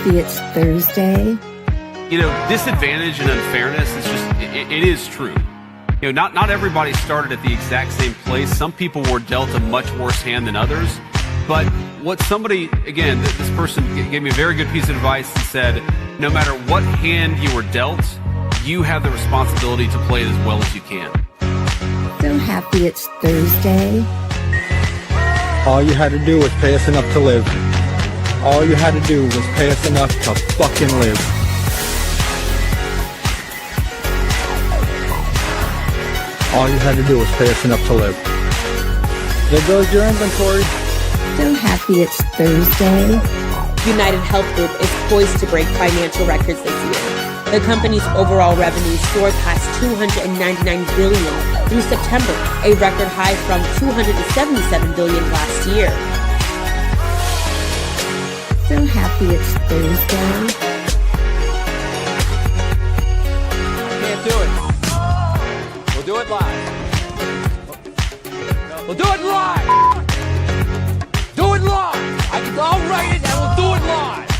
happy it's Thursday. You know, disadvantage and unfairness is just, it is true. You know, not everybody started at the exact same place. Some people were dealt a much worse hand than others. But what somebody, again, this person gave me a very good piece of advice and said, no matter what hand you were dealt, you have the responsibility to play it as well as you can. So happy it's Thursday. All you had to do was pay us enough to live. All you had to do was pay us enough to fucking live. All you had to do was pay us enough to live. There goes your inventory. So happy it's Thursday. United Health Group is poised to break financial records this year. The company's overall revenue soared past $299 billion through September, a record high from $277 billion last year. So happy it's Thursday. Can't do it. We'll do it live. We'll do it live. Do it live. I'll write it and we'll do it live.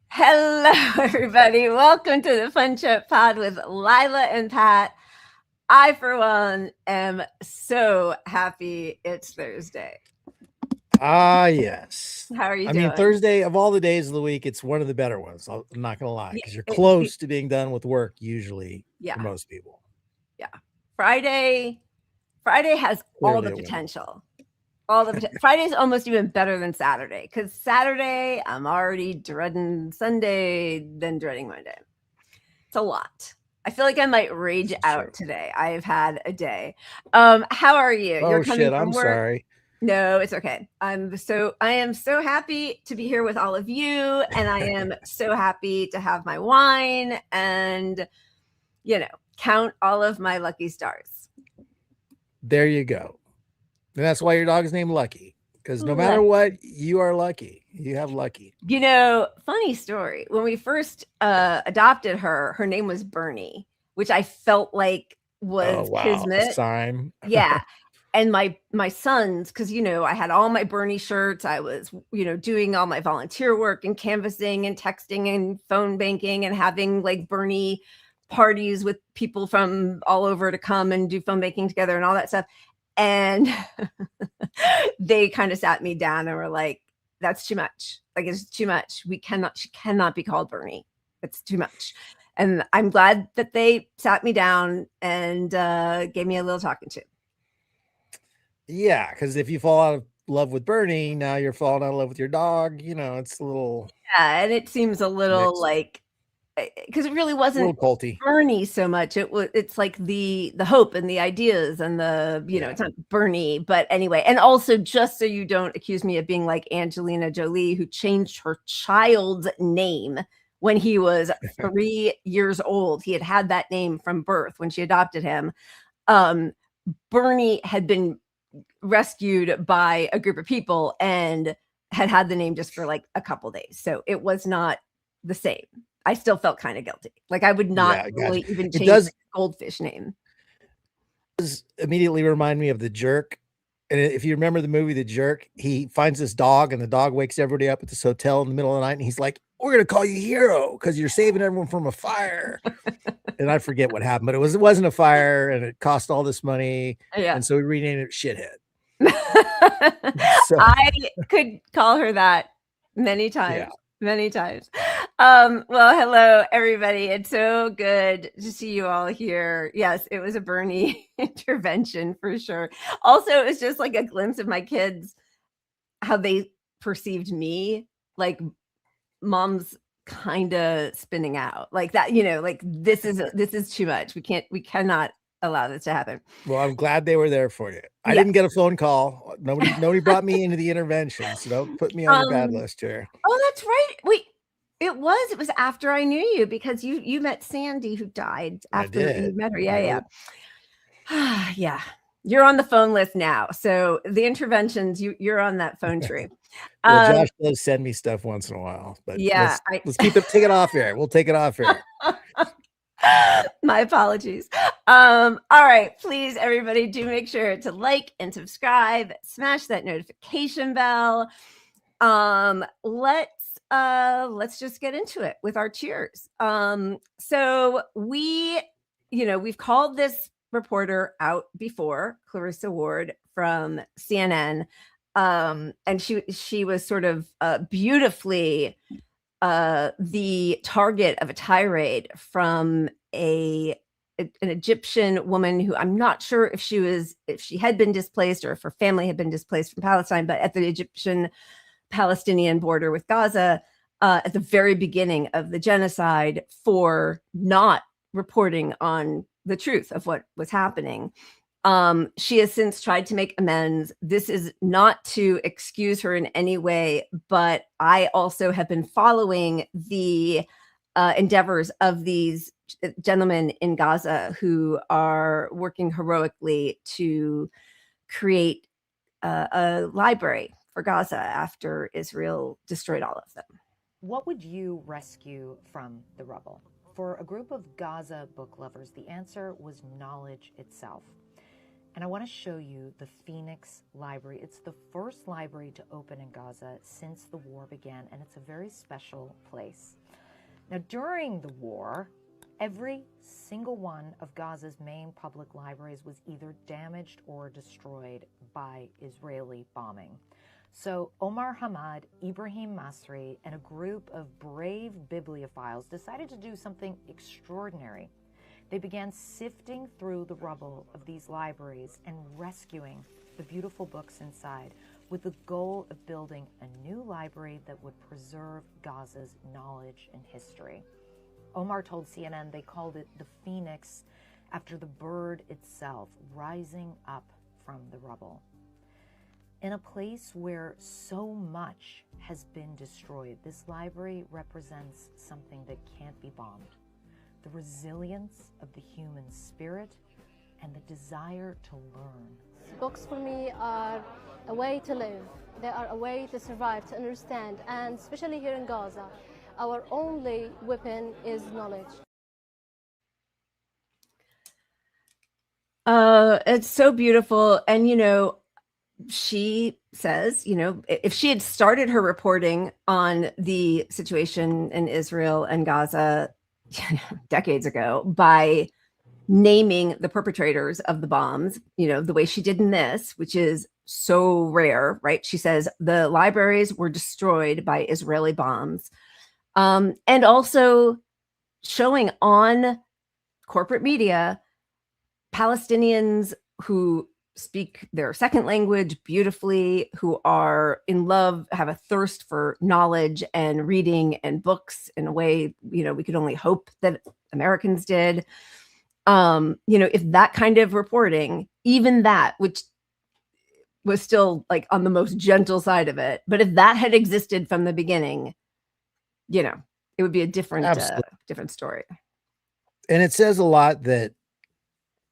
Hello, everybody. Welcome to the Fun Trip Pod with Lila and Pat. I, for one, am so happy it's Thursday. Ah, yes. How are you doing? I mean, Thursday, of all the days of the week, it's one of the better ones. I'm not going to lie, because you're close to being done with work usually for most people. Yeah. Friday has all the potential. Friday's almost even better than Saturday, because Saturday, I'm already dreading Sunday, then dreading Monday. It's a lot. I feel like I might rage out today. I've had a day. How are you? Oh, shit. I'm sorry. No, it's okay. I am so happy to be here with all of you, and I am so happy to have my wine and, count all of my lucky stars. There you go. And that's why your dog is named Lucky, because no matter what, you are lucky. You have lucky. Funny story. When we first adopted her, her name was Bernie, which I felt like was kismet. A sign. Yeah. And my sons, because, I had all my Bernie shirts. I was, doing all my volunteer work and canvassing and texting and phone banking and having like Bernie parties with people from all over to come and do phone banking together and all that stuff. And they kind of sat me down and were like, that's too much. Like, it's too much. She cannot be called Bernie. It's too much. And I'm glad that they sat me down and gave me a little talking to. Yeah, because if you fall out of love with Bernie, now you're falling out of love with your dog. It's a little. Yeah, and it seems a little mixed. Like, because it really wasn't culty. Bernie so much. It's like the hope and the ideas and the, it's not Bernie, but anyway. And also, just so you don't accuse me of being like Angelina Jolie, who changed her child's name when he was 3 years old. He had that name from birth when she adopted him. Bernie had been rescued by a group of people and had the name just for like a couple days. So it was not the same. I still felt kind of guilty. Like, I would not really even change the goldfish name. It does immediately remind me of The Jerk. And if you remember the movie The Jerk, he finds this dog and the dog wakes everybody up at this hotel in the middle of the night. And he's like, we're going to call you Hero because you're saving everyone from a fire. And I forget what happened, but it wasn't a fire and it cost all this money. Yeah. And so we renamed it Shithead. I could call her that many times. Yeah. Many times. Well, hello, everybody. It's so good to see you all here. Yes, it was a Bernie intervention for sure. Also, it was just like a glimpse of my kids, how they perceived me, like mom's kind of spinning out like that, like this is too much. We cannot allow this to happen. Well, I'm glad they were there for you. I didn't get a phone call. Nobody brought me into the intervention, so don't put me on the bad list here. Oh, that's right. Wait, it was after I knew you, because you met Sandy, who died after you met her. Yeah. Yeah. You're on the phone list now. So the interventions, you're on that phone tree. Well, Josh does send me stuff once in a while, but let's take it off here. We'll take it off here. My apologies. All right, please, everybody, do make sure to like and subscribe, smash that notification bell. Let's just get into it with our cheers. So we've called this reporter out before, Clarissa Ward from CNN. And she was sort of beautifully the target of a tirade from an Egyptian woman who I'm not sure if she had been displaced or if her family had been displaced from Palestine, but at the Egyptian Palestinian border with Gaza at the very beginning of the genocide for not reporting on the truth of what was happening. She has since tried to make amends. This is not to excuse her in any way, but I also have been following the endeavors of these gentlemen in Gaza who are working heroically to create a library for Gaza after Israel destroyed all of them. What would you rescue from the rubble? For a group of Gaza book lovers, the answer was knowledge itself. And I want to show you the Phoenix Library. It's the first library to open in Gaza since the war began, and it's a very special place. Now, during the war, every single one of Gaza's main public libraries was either damaged or destroyed by Israeli bombing. So Omar Hamad, Ibrahim Masri, and a group of brave bibliophiles decided to do something extraordinary. They began sifting through the rubble of these libraries and rescuing the beautiful books inside with the goal of building a new library that would preserve Gaza's knowledge and history. Omar told CNN they called it the Phoenix after the bird itself rising up from the rubble. In a place where so much has been destroyed, this library represents something that can't be bombed. The resilience of the human spirit and the desire to learn. Books for me are a way to live. They are a way to survive, to understand, and especially here in Gaza, our only weapon is knowledge. It's so beautiful. And, she says, if she had started her reporting on the situation in Israel and Gaza decades ago by naming the perpetrators of the bombs, the way she did in this, which is so rare, right? She says the libraries were destroyed by Israeli bombs. And also showing on corporate media Palestinians who speak their second language beautifully, who are in love, have a thirst for knowledge and reading and books in a way, we could only hope that Americans did. If that kind of reporting, even that, which was still like on the most gentle side of it, but if that had existed from the beginning, it would be a different story. And it says a lot that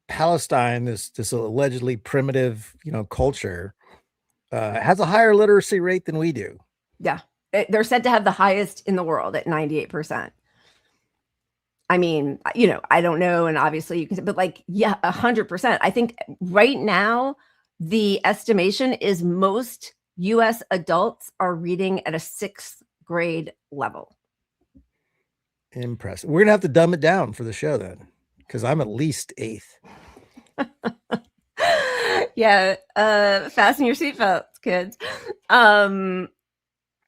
Palestine, this allegedly primitive, culture, has a higher literacy rate than we do. Yeah. They're said to have the highest in the world at 98%. I mean, I don't know. And obviously you can say, but 100%. I think right now, the estimation is most US adults are reading at a 6th grade level. Impressive. We're going to have to dumb it down for the show then, because I'm at least 8th. Yeah. Fasten your seatbelts, kids. All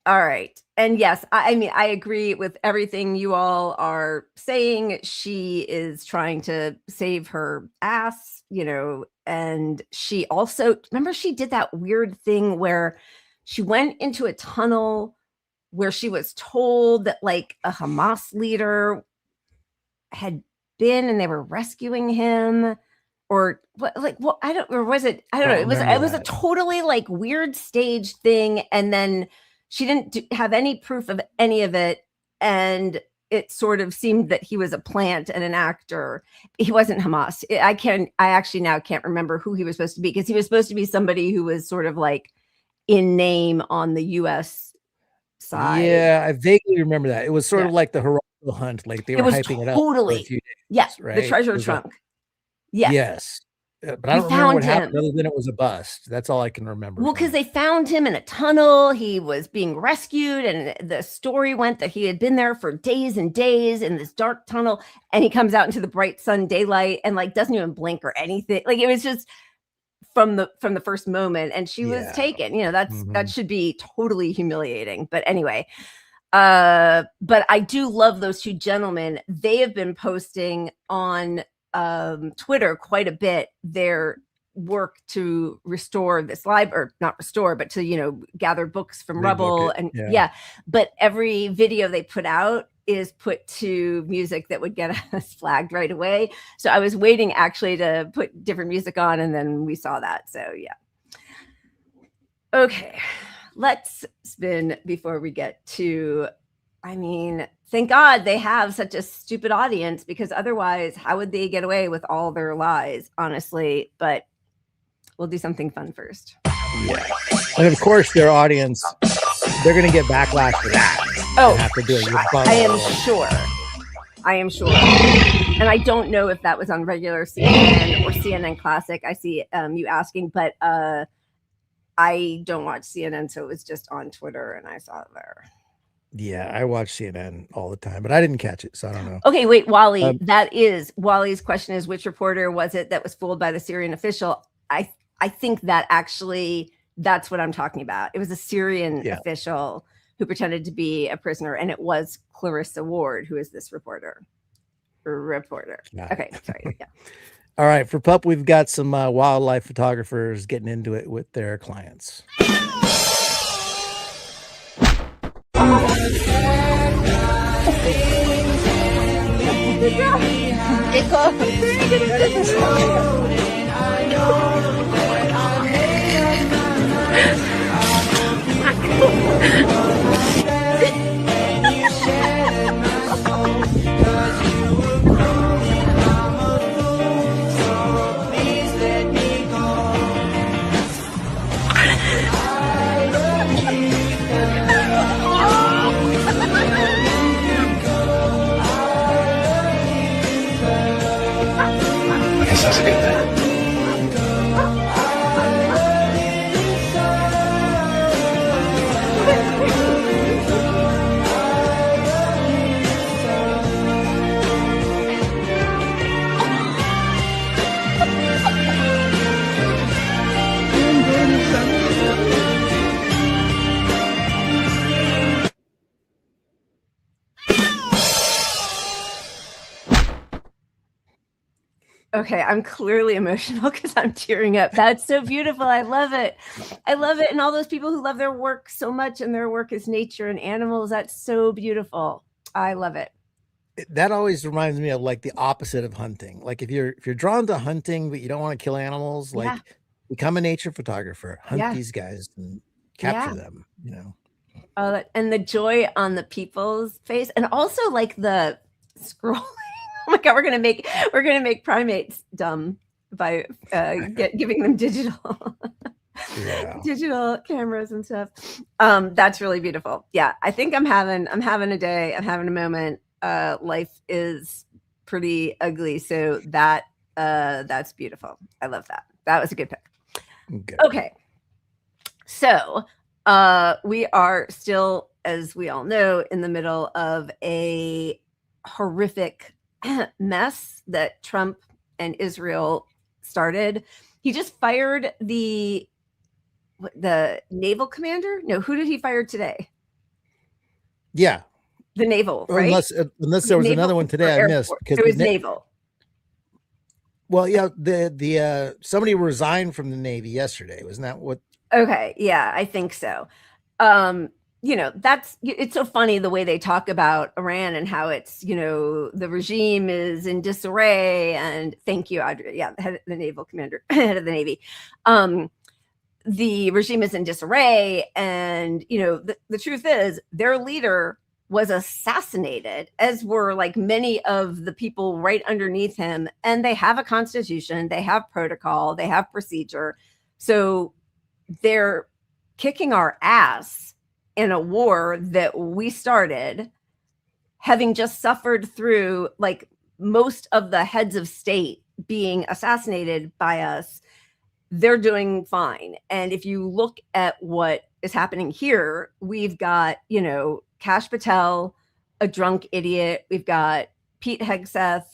right. And yes, I mean, I agree with everything you all are saying. She is trying to save her ass, and she also, remember, she did that weird thing where she went into a tunnel where she was told that a Hamas leader had been and they were rescuing him. Or what? I don't. Or was it? I don't know. It was a totally weird staged thing, and then she didn't have any proof of any of it, and it sort of seemed that he was a plant and an actor. He wasn't Hamas. I actually now can't remember who he was supposed to be, because he was supposed to be somebody who was sort of in name on the U.S. side. Yeah, I vaguely remember that. It was sort of like the Heroic Hunt, they were hyping it up. Totally. For a few days, yeah, right? The treasure trunk. Yes. But I We don't remember what found happened him. other than it was a bust. That's all I can remember. Well, from because it. they found him in a tunnel. He was being rescued, and the story went that he had been there for days and days in this dark tunnel, and he comes out into the bright sun daylight and like doesn't even blink or anything. Like it was just from the first moment, and she was Yeah. taken. You know, that Mhm. should be totally humiliating. But anyway, but I do love those two gentlemen. They have been posting on Twitter quite a bit their work to restore this library, or not restore, but to, you know, gather books from Rebook rubble. it, And yeah. yeah, but every video they put out is put to music that would get us flagged right away. So I was waiting actually to put different music on, and then we saw that. So yeah. Okay, let's spin before we get to, I mean, thank God they have such a stupid audience, because otherwise, how would they get away with all their lies, honestly? But we'll do something fun first. Yeah. And of course, their audience, they're going to get backlash for that. Oh, Have to do it. I am sure. I am sure. And I don't know if that was on regular CNN or CNN Classic. I see you asking, but I don't watch CNN, so it was just on Twitter, and I saw it there. Yeah, I watch CNN all the time, but I didn't catch it, so I don't know. Okay, wait, Wally. Wally's question is, which reporter was it that was fooled by the Syrian official? I think that actually that's what I'm talking about. It was a Syrian official who pretended to be a prisoner, and it was Clarissa Ward, who is this reporter. Okay, sorry. Yeah. All right, for PUP, we've got some wildlife photographers getting into it with their clients. I guess that's a good thing. Okay, I'm clearly emotional because I'm tearing up. That's so beautiful. I love it. I love it. And all those people who love their work so much, and their work is nature and animals. That's so beautiful. I love it. That always reminds me of like the opposite of hunting. Like if you're drawn to hunting, but you don't want to kill animals, like become a nature photographer, hunt these guys and capture them, you know. And the joy on the people's face, and also like the scrolling. Oh my God, we're gonna make primates dumb by giving them digital digital cameras and stuff. That's really beautiful. Yeah, I think I'm having a day. I'm having a moment. Life is pretty ugly, so that's beautiful. I love that. That was a good pick. Okay, so we are still, as we all know, in the middle of a horrific mess that Trump and Israel started. He just fired the naval commander. No, who did he fire today? Yeah, the naval, right? Unless there was another one today I missed, because it was naval. Well, yeah, the somebody resigned from the Navy yesterday. Wasn't that what? Okay, yeah, I think so. You know, it's so funny the way they talk about Iran and how it's, you know, the regime is in disarray. And thank you, Audrey. Yeah, the naval commander, head of the Navy. The regime is in disarray. And, you know, the truth is their leader was assassinated, as were like many of the people right underneath him. And they have a constitution, they have protocol, they have procedure. So they're kicking our ass in a war that we started, having just suffered through like most of the heads of state being assassinated by us, they're doing fine. And if you look at what is happening here, we've got, Kash Patel, a drunk idiot. We've got Pete Hegseth,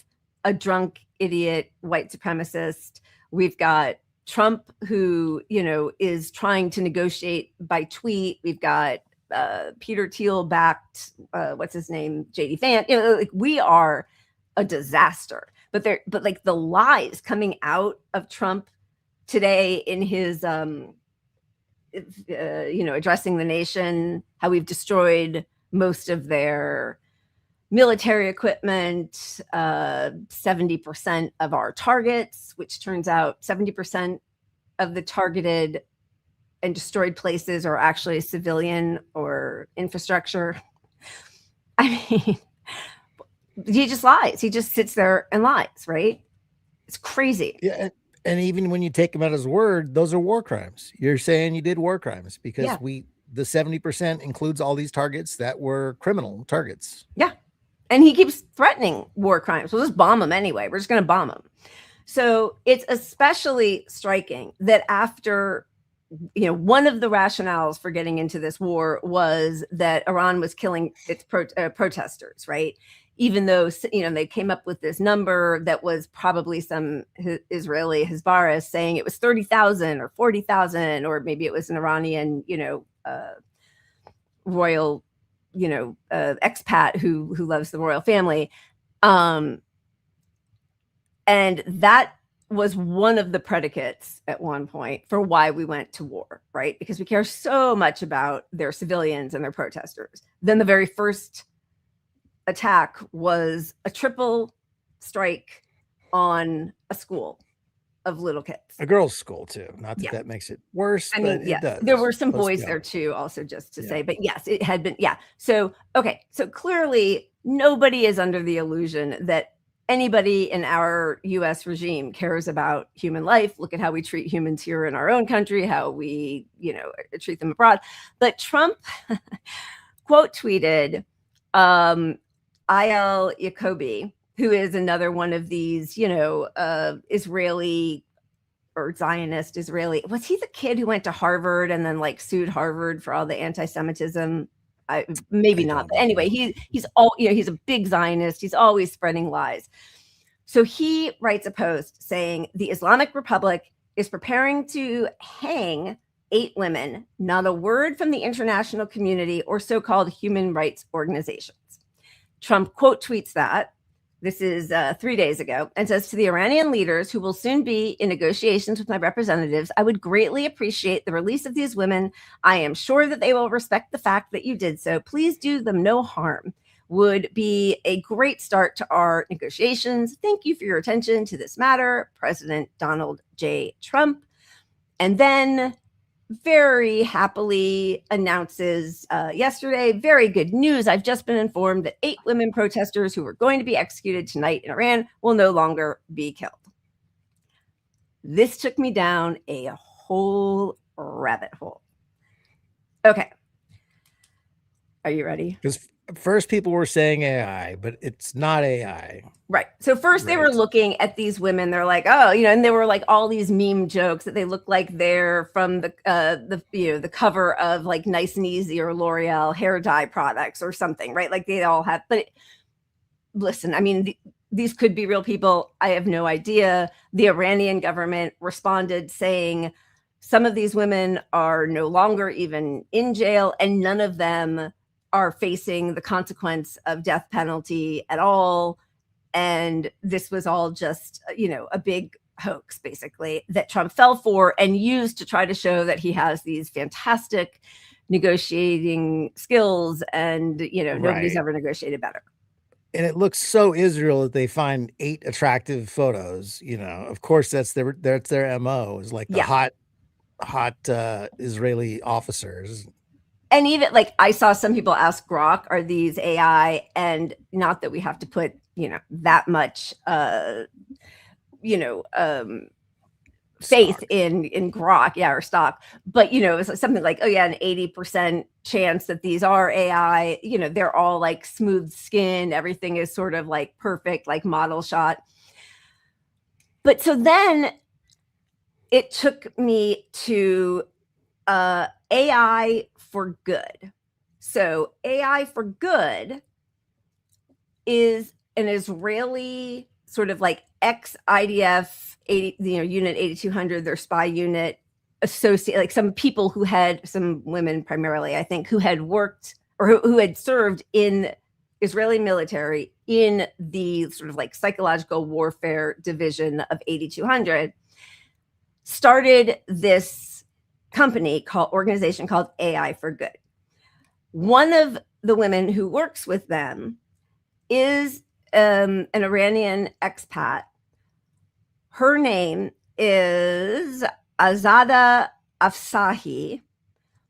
a drunk idiot, white supremacist. We've got Trump, who, is trying to negotiate by tweet. We've got Peter Thiel backed, what's his name? JD Vance. We are a disaster. But like the lies coming out of Trump today in his, addressing the nation, how we've destroyed most of their military equipment, 70% of our targets, which turns out 70% of the targeted and destroyed places are actually civilian or infrastructure. I mean, he just lies. He just sits there and lies, right? It's crazy. Yeah. And even when you take him at his word, those are war crimes. You're saying you did war crimes because the 70% includes all these targets that were criminal targets. Yeah. And he keeps threatening war crimes. We'll just bomb them anyway. We're just going to bomb them. So it's especially striking that after, one of the rationales for getting into this war was that Iran was killing its protesters, right? Even though, they came up with this number that was probably some Israeli Hezbollah saying it was 30,000 or 40,000, or maybe it was an Iranian, royal, expat who loves the royal family. And that was one of the predicates at one point for why we went to war, right? Because we care so much about their civilians and their protesters. Then the very first attack was a triple strike on a school of little kids. A girls' school too. Not that that makes it worse. I mean, it does. There were some boys there too, also, just to say. But yes, it had been. Yeah. So, okay. So clearly nobody is under the illusion that anybody in our US regime cares about human life. Look at how we treat humans here in our own country, how we, treat them abroad. But Trump quote tweeted Ayal Yacobi, who is another one of these, Israeli or Zionist Israeli. Was he the kid who went to Harvard and then like sued Harvard for all the anti-Semitism? Maybe not. But anyway, he's a big Zionist. He's always spreading lies. So he writes a post saying the Islamic Republic is preparing to hang 8 women, not a word from the international community or so-called human rights organizations. Trump quote tweets that. This is 3 days ago, and says to the Iranian leaders who will soon be in negotiations with my representatives, I would greatly appreciate the release of these women. I am sure that they will respect the fact that you did so. Please do them no harm. Would be a great start to our negotiations. Thank you for your attention to this matter, President Donald J. Trump. And then very happily announces yesterday, very good news. I've just been informed that 8 women protesters who were going to be executed tonight in Iran will no longer be killed. This took me down a whole rabbit hole. Okay. Are you ready? Because first people were saying AI, but it's not AI. Right. So first they were looking at these women. They're like, oh, and there were like all these meme jokes that they look like they're from the cover of like Nice and Easy or L'Oreal hair dye products or something, right? Like they all have. But listen, I mean, these could be real people. I have no idea. The Iranian government responded saying some of these women are no longer even in jail, and none of them are facing the consequence of death penalty at all. And this was all just, a big hoax, basically, that Trump fell for and used to try to show that he has these fantastic negotiating skills and, nobody's ever negotiated better. And it looks so Israel that they find 8 attractive photos. Of course, that's their MO, is like the hot Israeli officers. And even like I saw some people ask Grok, are these AI? And not that we have to put, that much, faith in Grok, or stock. But, it's something like, an 80% chance that these are AI. They're all like smooth skin. Everything is sort of like perfect, like model shot. But so then it took me to AI for Good. So AI for Good is an Israeli sort of like ex-IDF 80, Unit 8200, their spy unit, associate, like some people who had, some women primarily, I think, who had worked or who had served in Israeli military in the sort of like psychological warfare division of 8200, started this organization called AI for Good. One of the women who works with them is an Iranian expat. Her name is Azada Afsahi.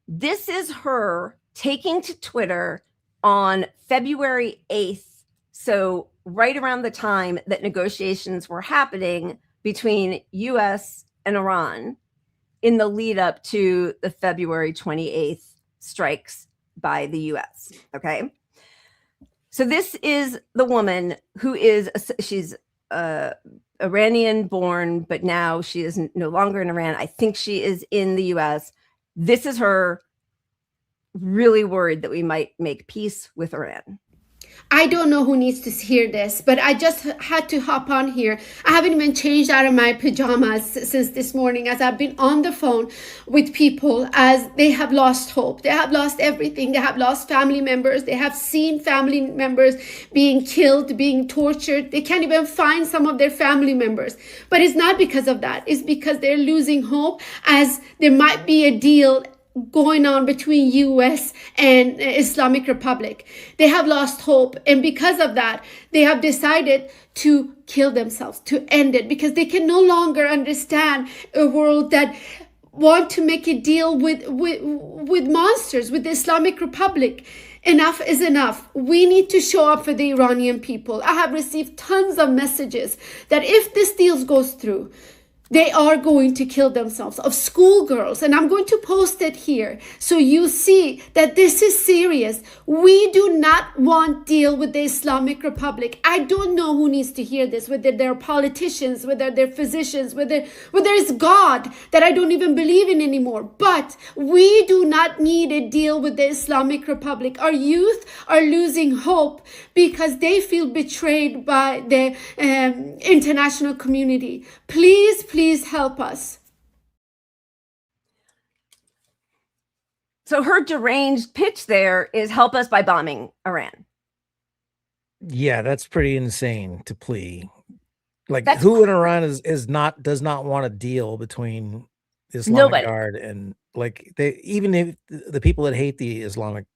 This is her taking to Twitter on February 8th. So right around the time that negotiations were happening between US and Iran in the lead up to the February 28th strikes by the US. Okay. So this is the woman who is, she's Iranian born, but now she is no longer in Iran. I think she is in the US. This is her really worried that we might make peace with Iran. I don't know who needs to hear this, but I just had to hop on here. I haven't even changed out of my pajamas since this morning, as I've been on the phone with people as they have lost hope. They have lost everything. They have lost family members. They have seen family members being killed, being tortured. They can't even find some of their family members. But it's not because of that. It's because they're losing hope, as there might be a deal going on between US and Islamic Republic. They have lost hope, and because of that they have decided to kill themselves, to end it, because they can no longer understand a world that want to make a deal with monsters, with the Islamic Republic. Enough is enough. We need to show up for the Iranian people. I have received tons of messages that if this deal goes through, they are going to kill themselves, of schoolgirls. And I'm going to post it here so you see that this is serious. We do not want deal with the Islamic Republic. I don't know who needs to hear this, whether they're politicians, whether they're physicians, whether it's God that I don't even believe in anymore. But we do not need a deal with the Islamic Republic. Our youth are losing hope because they feel betrayed by the international community. Please help us. So her deranged pitch there is help us by bombing Iran. Yeah, that's pretty insane to plea. Like, who in Iran does not want a deal between the Islamic Guard and, like, they, even if the people that hate the Islamic,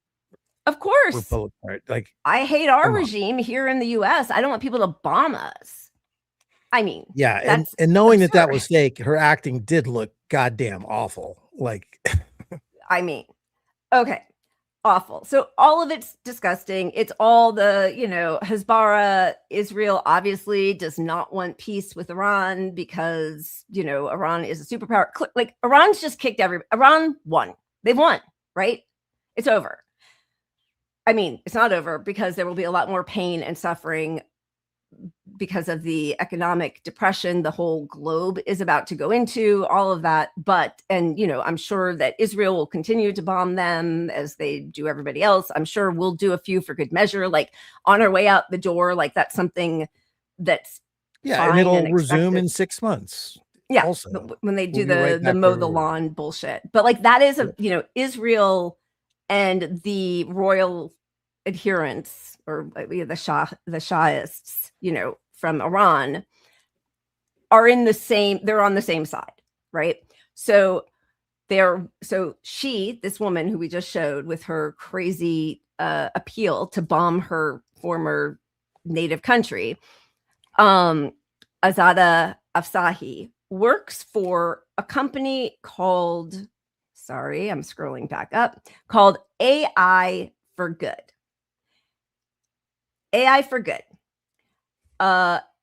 of course, Republic, like, I hate our regime here in the US. I don't want people to bomb us. I mean, yeah, and knowing that was fake, her acting did look goddamn awful. Like, I mean, okay, awful. So all of it's disgusting. It's all the, Hezbollah. Israel obviously does not want peace with Iran because, Iran is a superpower. Like, Iran's just kicked Iran won. They've won, right? It's over. I mean, it's not over because there will be a lot more pain and suffering because of the economic depression the whole globe is about to go into, all of that. But, and, I'm sure that Israel will continue to bomb them as they do everybody else. I'm sure we'll do a few for good measure, like on our way out the door. Like, that's something that's and it'll resume in 6 months. Yeah. Also, when they do the mow the lawn bullshit. But like, that is Israel and the royal adherents, or the Shahists, from Iran, are they're on the same side, right? So this woman who we just showed with her crazy appeal to bomb her former native country, Azada Afsahi, works for a company called, sorry, I'm scrolling back up, called AI for Good. AI for Good.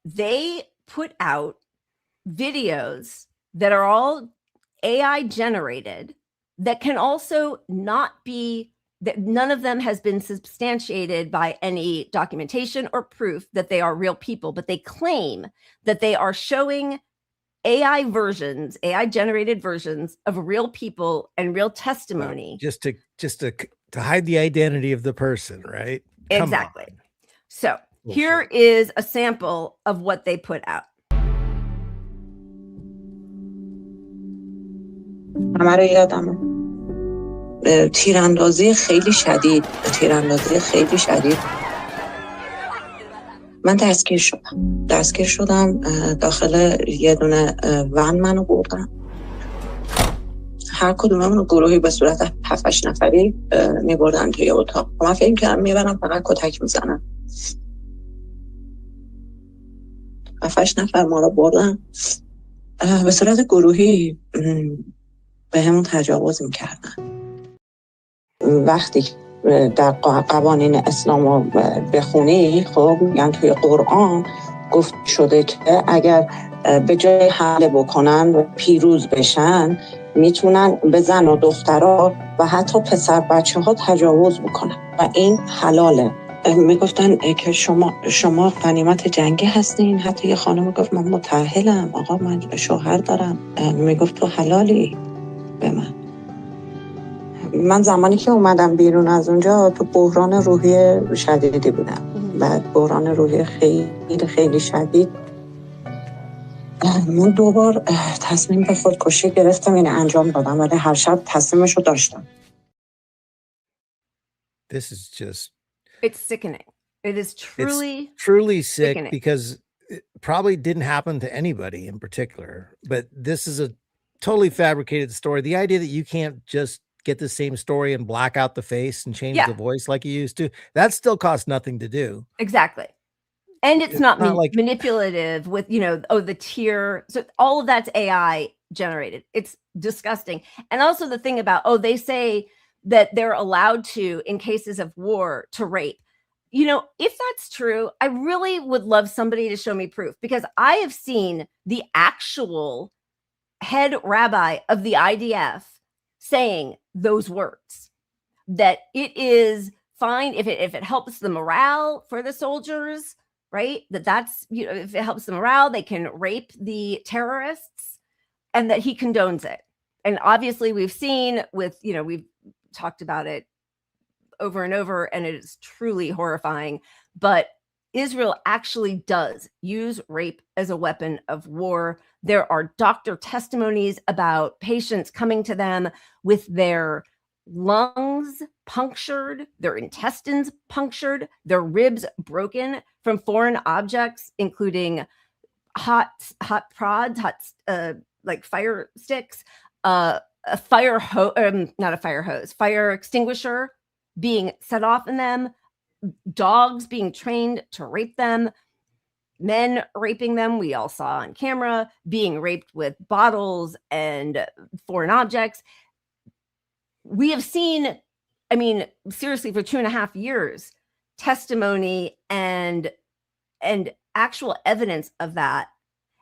They put out videos that are all AI generated that can also not be, that none of them has been substantiated by any documentation or proof that they are real people, but they claim that they are showing AI versions, AI generated versions of real people and real testimony. Just to hide the identity of the person, right? Exactly. So here is a sample of what they put out. همه رو یادمه تیراندازی خیلی شدید من دستگیر شدم داخل یه دونه ون منو بردن هر کدوممون رو گروهی به صورت 7-8 نفری میبردن توی اتاق من فکر کردم میبرم فقط کتک میزنن 7-8 نفر ما رو بردن به صورت گروهی به همون تجاوز میکردن وقتی در قوانین اسلام رو بخونی خب یعنی توی قرآن گفت شده که اگر به جای حمله بکنن و پیروز بشن میتونن به زن و دخترها و حتی پسر بچه ها تجاوز بکنن و این حلاله میگفتن که شما غنیمت جنگی هستین حتی یه خانم گفت من متأهلم آقا من شوهر دارم میگفت تو حلالی به من زمانی که اومدم بیرون از اونجا تو بحران روحی شدیدی بودم بعد بحران روحی خیلی خیلی شدید من 2 بار تصمیم به خودکشی گرفتم اینو انجام دادم ولی هر شب تصمیمشو داشتم This is just it's sickening. It is truly sick sickening. because it probably didn't happen to anybody in particular, but this is a totally fabricated story. The idea that you can't just get the same story and black out the face and change the voice like you used to, that still costs nothing to do. Exactly. And it's not like manipulative with, the tier. So all of that's AI generated. It's disgusting. And also the thing about, they say that they're allowed to, in cases of war, to rape. If that's true, I really would love somebody to show me proof because I have seen the actual head rabbi of the IDF saying those words, that it is fine if it helps the morale for the soldiers, right? That's, if it helps the morale, they can rape the terrorists and that he condones it. And obviously we've seen with, we've talked about it over and over and it is truly horrifying, but Israel actually does use rape as a weapon of war. There are doctor testimonies about patients coming to them with their lungs punctured, their intestines punctured, their ribs broken from foreign objects, including hot prods, like fire sticks, a fire extinguisher being set off in them, dogs being trained to rape them, men raping them, we all saw on camera, being raped with bottles and foreign objects. We have seen, seriously, for 2.5 years, testimony and actual evidence of that.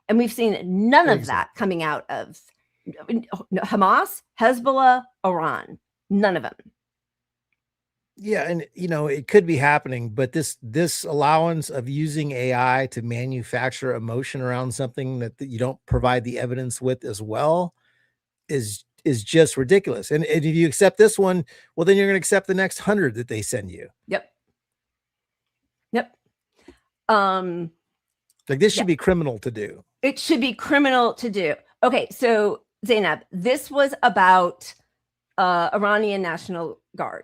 And we've seen none of that coming out of Hamas, Hezbollah, Iran. None of them. Yeah, and it could be happening, but this allowance of using AI to manufacture emotion around something that you don't provide the evidence with as well is just ridiculous. And if you accept this one, well, then you're going to accept the next 100 that they send you. Yep. Like this should be criminal to do. It should be criminal to do. Okay, so Zainab, this was about Iranian National Guard.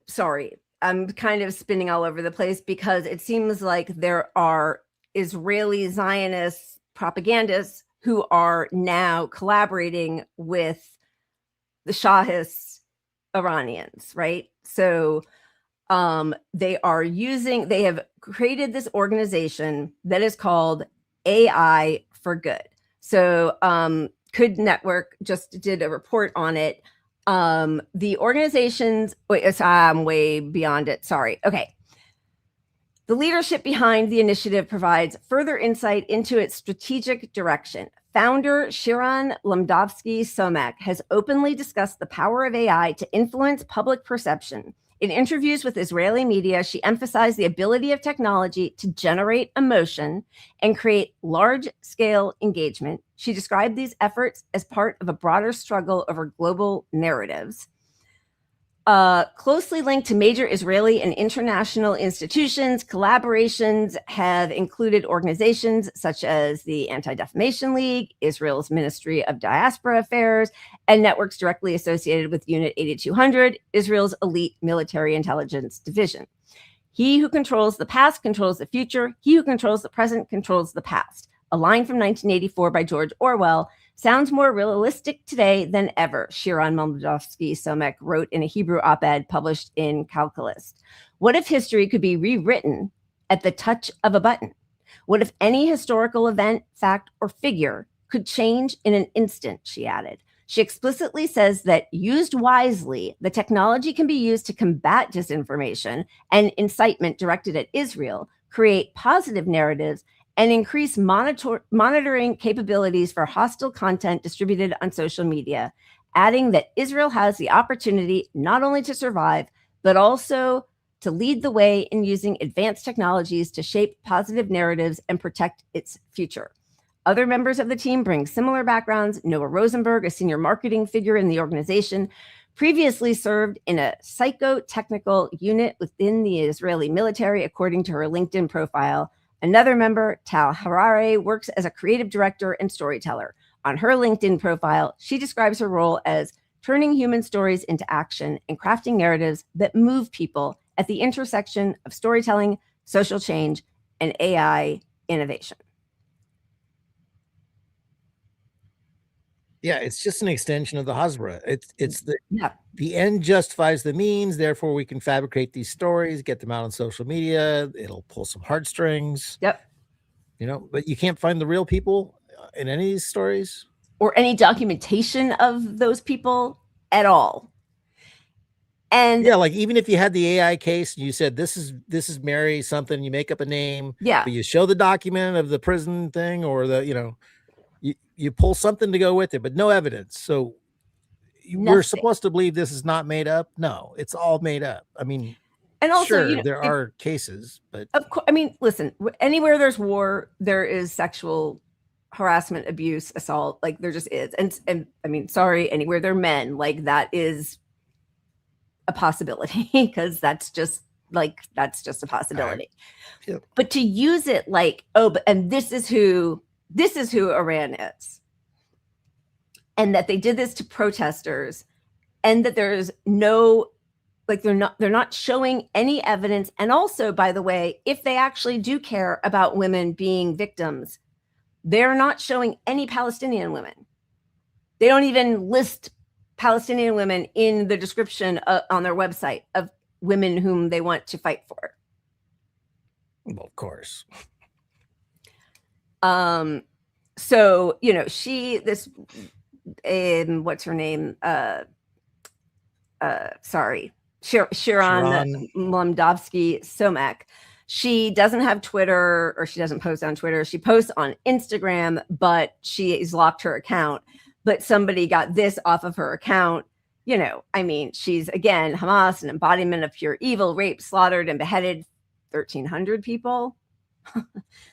Sorry, I'm kind of spinning all over the place because it seems like there are Israeli Zionist propagandists who are now collaborating with the Shahist Iranians, right? So they have created this organization that is called AI for Good. So Could Network just did a report on it. The organizations, I'm way beyond it. Sorry. Okay. The leadership behind the initiative provides further insight into its strategic direction. Founder Shiran Lamdovsky Somak has openly discussed the power of AI to influence public perception In interviews with Israeli media, she emphasized the ability of technology to generate emotion and create large-scale engagement. She described these efforts as part of a broader struggle over global narratives. Closely linked to major Israeli and international institutions, collaborations have included organizations such as the Anti-Defamation League, Israel's Ministry of Diaspora Affairs, and networks directly associated with Unit 8200, Israel's elite military intelligence division. He who controls the past controls the future. He who controls the present controls the past. A line from 1984 by George Orwell sounds more realistic today than ever, Shiran Moldovsky-Somek wrote in a Hebrew op-ed published in Calculist. What if history could be rewritten at the touch of a button? What if any historical event, fact, or figure could change in an instant, she added. She explicitly says that used wisely, the technology can be used to combat disinformation and incitement directed at Israel, create positive narratives, and increase monitoring capabilities for hostile content distributed on social media, adding that Israel has the opportunity not only to survive, but also to lead the way in using advanced technologies to shape positive narratives and protect its future. Other members of the team bring similar backgrounds. Noah Rosenberg, a senior marketing figure in the organization, previously served in a psychotechnical unit within the Israeli military, according to her LinkedIn profile. Another member, Tal Harare, works as a creative director and storyteller. On her LinkedIn profile, she describes her role as turning human stories into action and crafting narratives that move people at the intersection of storytelling, social change, and AI innovation. Yeah, it's just an extension of the Hasbara. It's the end justifies the means. Therefore, we can fabricate these stories, get them out on social media. It'll pull some heartstrings. Yep. But you can't find the real people in any of these stories or any documentation of those people at all. And yeah, like even if you had the AI case and you said this is Mary something, you make up a name, but you show the document of the prison thing or the you pull something to go with it, but no evidence. So we're supposed to believe this is not made up. No, it's all made up. I mean, and also, sure, there are cases, but of course, I mean, listen, anywhere there's war, there is sexual harassment, abuse, assault. Like there just is. And I mean, sorry, anywhere there are men, like that is a possibility because that's just a possibility. Yep. But to use it like, and this is who Iran is. And that they did this to protesters and that there's no, like they're not showing any evidence. And also, by the way, if they actually do care about women being victims, they're not showing any Palestinian women. They don't even list Palestinian women in the description on their website of women whom they want to fight for. Well, of course. So, what's her name? Shiran Moldovsky-Somek. She doesn't have Twitter, or she doesn't post on Twitter. She posts on Instagram, but she's locked her account. But somebody got this off of her account. I mean, she's, again, Hamas, an embodiment of pure evil, raped, slaughtered, and beheaded 1,300 people.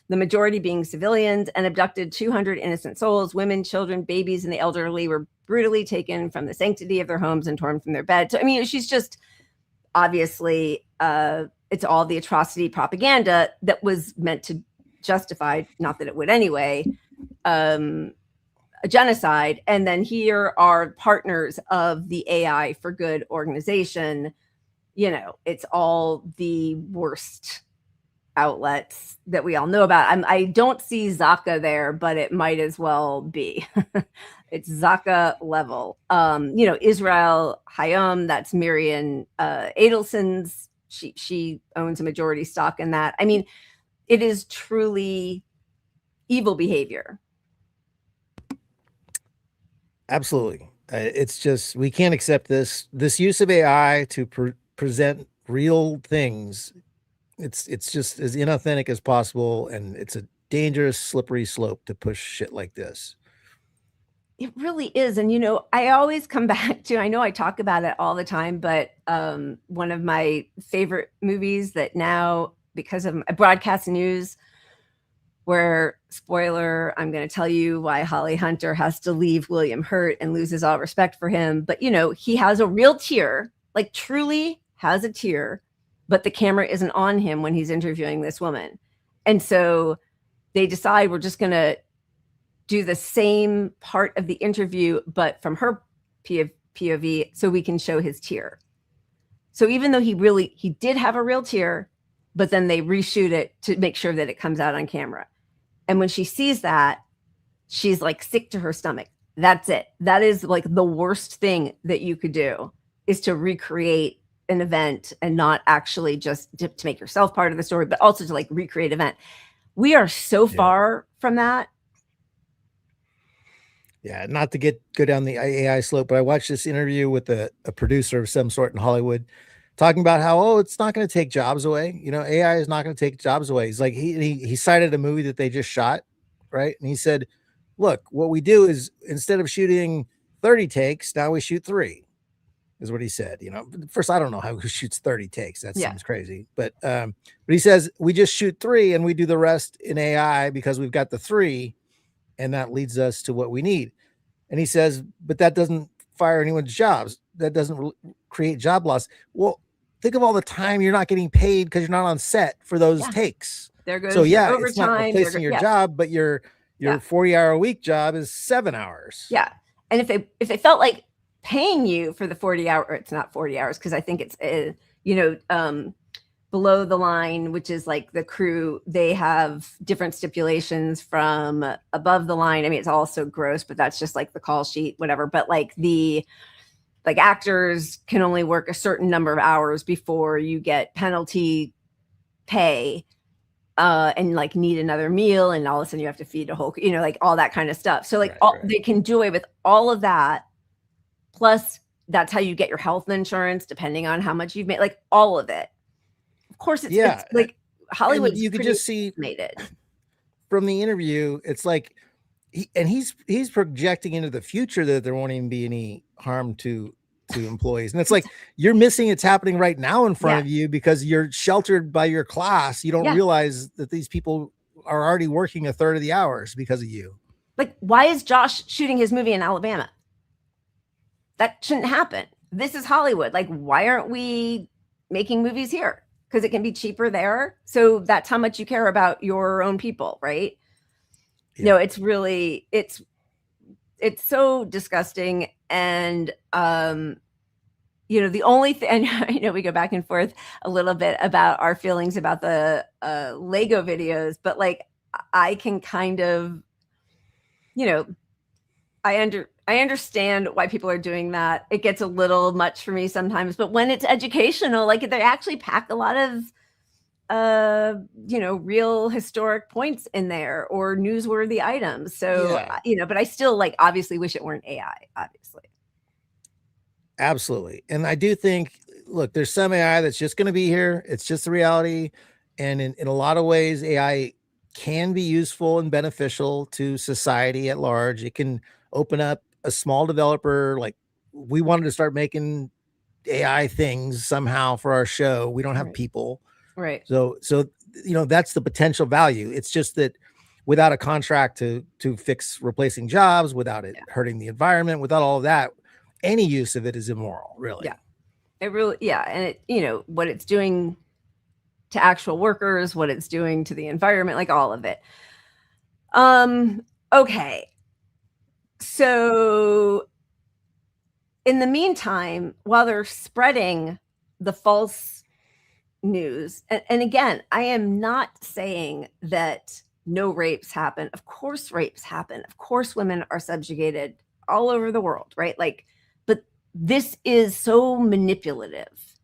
The majority being civilians, and abducted 200 innocent souls. Women, children, babies, and the elderly were brutally taken from the sanctity of their homes and torn from their beds. So, I mean, she's just obviously, it's all the atrocity propaganda that was meant to justify, not that it would anyway, a genocide. And then here are partners of the AI for Good organization. It's all the worst outlets that we all know about. I don't see Zaka there, but it might as well be. It's Zaka level. Israel Hayom, that's Miriam Adelson's. She owns a majority stock in that. I mean, it is truly evil behavior. Absolutely. It's just, we can't accept this use of AI to present real things. It's just as inauthentic as possible, and it's a dangerous, slippery slope to push shit like this. It really is. And, I always come back to, I know I talk about it all the time, but one of my favorite movies that now, because of broadcast news, where, spoiler, I'm going to tell you why Holly Hunter has to leave William Hurt and loses all respect for him. But, he has a real tear, like truly has a tear, but the camera isn't on him when he's interviewing this woman. And so they decide we're just going to do the same part of the interview, but from her POV, so we can show his tear. So even though he did have a real tear, but then they reshoot it to make sure that it comes out on camera. And when she sees that, she's like sick to her stomach. That's it. That is like the worst thing that you could do, is to recreate an event and not actually just to make yourself part of the story, but also to like recreate event. We are so far from that. Yeah, not to go down the AI slope, but I watched this interview with a producer of some sort in Hollywood talking about how, it's not going to take jobs away. AI is not going to take jobs away. He's like, he cited a movie that they just shot, right? And he said, look, what we do is instead of shooting 30 takes, now we shoot 3, is what he said. First, I don't know who shoots 30 takes. That seems crazy. But he says, we just shoot 3 and we do the rest in AI because we've got the 3. And that leads us to what we need. And he says, but that doesn't fire anyone's jobs. That doesn't create job loss. Well, think of all the time you're not getting paid because you're not on set for those takes. There goes overtime. It's not replacing your job, but your 40-hour-a-week job is 7 hours. Yeah. And if they felt like paying you for the 40 hour, or it's not 40 hours, because I think it's, below the line, which is like the crew, they have different stipulations from above the line. I mean, it's all so gross, but that's just like the call sheet, whatever. But like actors can only work a certain number of hours before you get penalty pay, and like need another meal. And all of a sudden you have to feed a whole, like all that kind of stuff. So like they can do away with all of that. Plus that's how you get your health insurance, depending on how much you've made, like all of it. Of course, it's like Hollywood. You could just see from the interview, it's like, he's projecting into the future that there won't even be any harm to employees. And it's like, you're missing it's happening right now in front of you because you're sheltered by your class. You don't realize that these people are already working a third of the hours because of you. Like, why is Josh shooting his movie in Alabama? That shouldn't happen. This is Hollywood. Like, why aren't we making movies here? Because it can be cheaper there. So that's how much you care about your own people, right? No, it's really, it's so disgusting. And, the only thing, we go back and forth a little bit about our feelings about the Lego videos, but like, I can kind of, I understand why people are doing that. It gets a little much for me sometimes, but when it's educational, like they actually pack a lot of, real historic points in there or newsworthy items. So, but I still obviously wish it weren't AI, obviously. Absolutely. And I do think, look, there's some AI that's just going to be here. It's just the reality. And in a lot of ways, AI can be useful and beneficial to society at large. It can open up a small developer. Like, we wanted to start making AI things somehow for our show. We don't have people. Right. So, that's the potential value. It's just that without a contract to fix replacing jobs, without it hurting the environment, without all of that, any use of it is immoral, really. Yeah. It really, and it, what it's doing to actual workers, what it's doing to the environment, like all of it. Okay. So in the meantime, while they're spreading the false news, and again, I am not saying that no rapes happen. Of course, rapes happen. Of course, women are subjugated all over the world, right? Like, but this is so manipulative.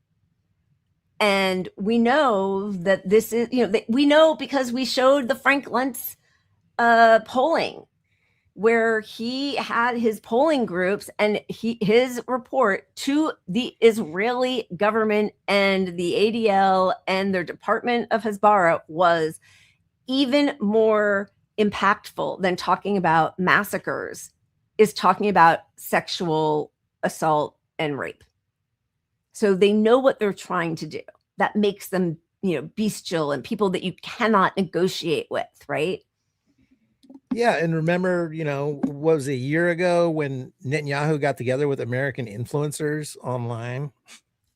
And we know that this is, we know because we showed the Frank Luntz polling, where he had his polling groups and his report to the Israeli government and the ADL and their Department of Hasbara was even more impactful than talking about massacres is talking about sexual assault and rape. So they know what they're trying to do. That makes them, bestial and people that you cannot negotiate with, right? Yeah, and remember, what was it, a year ago when Netanyahu got together with American influencers online?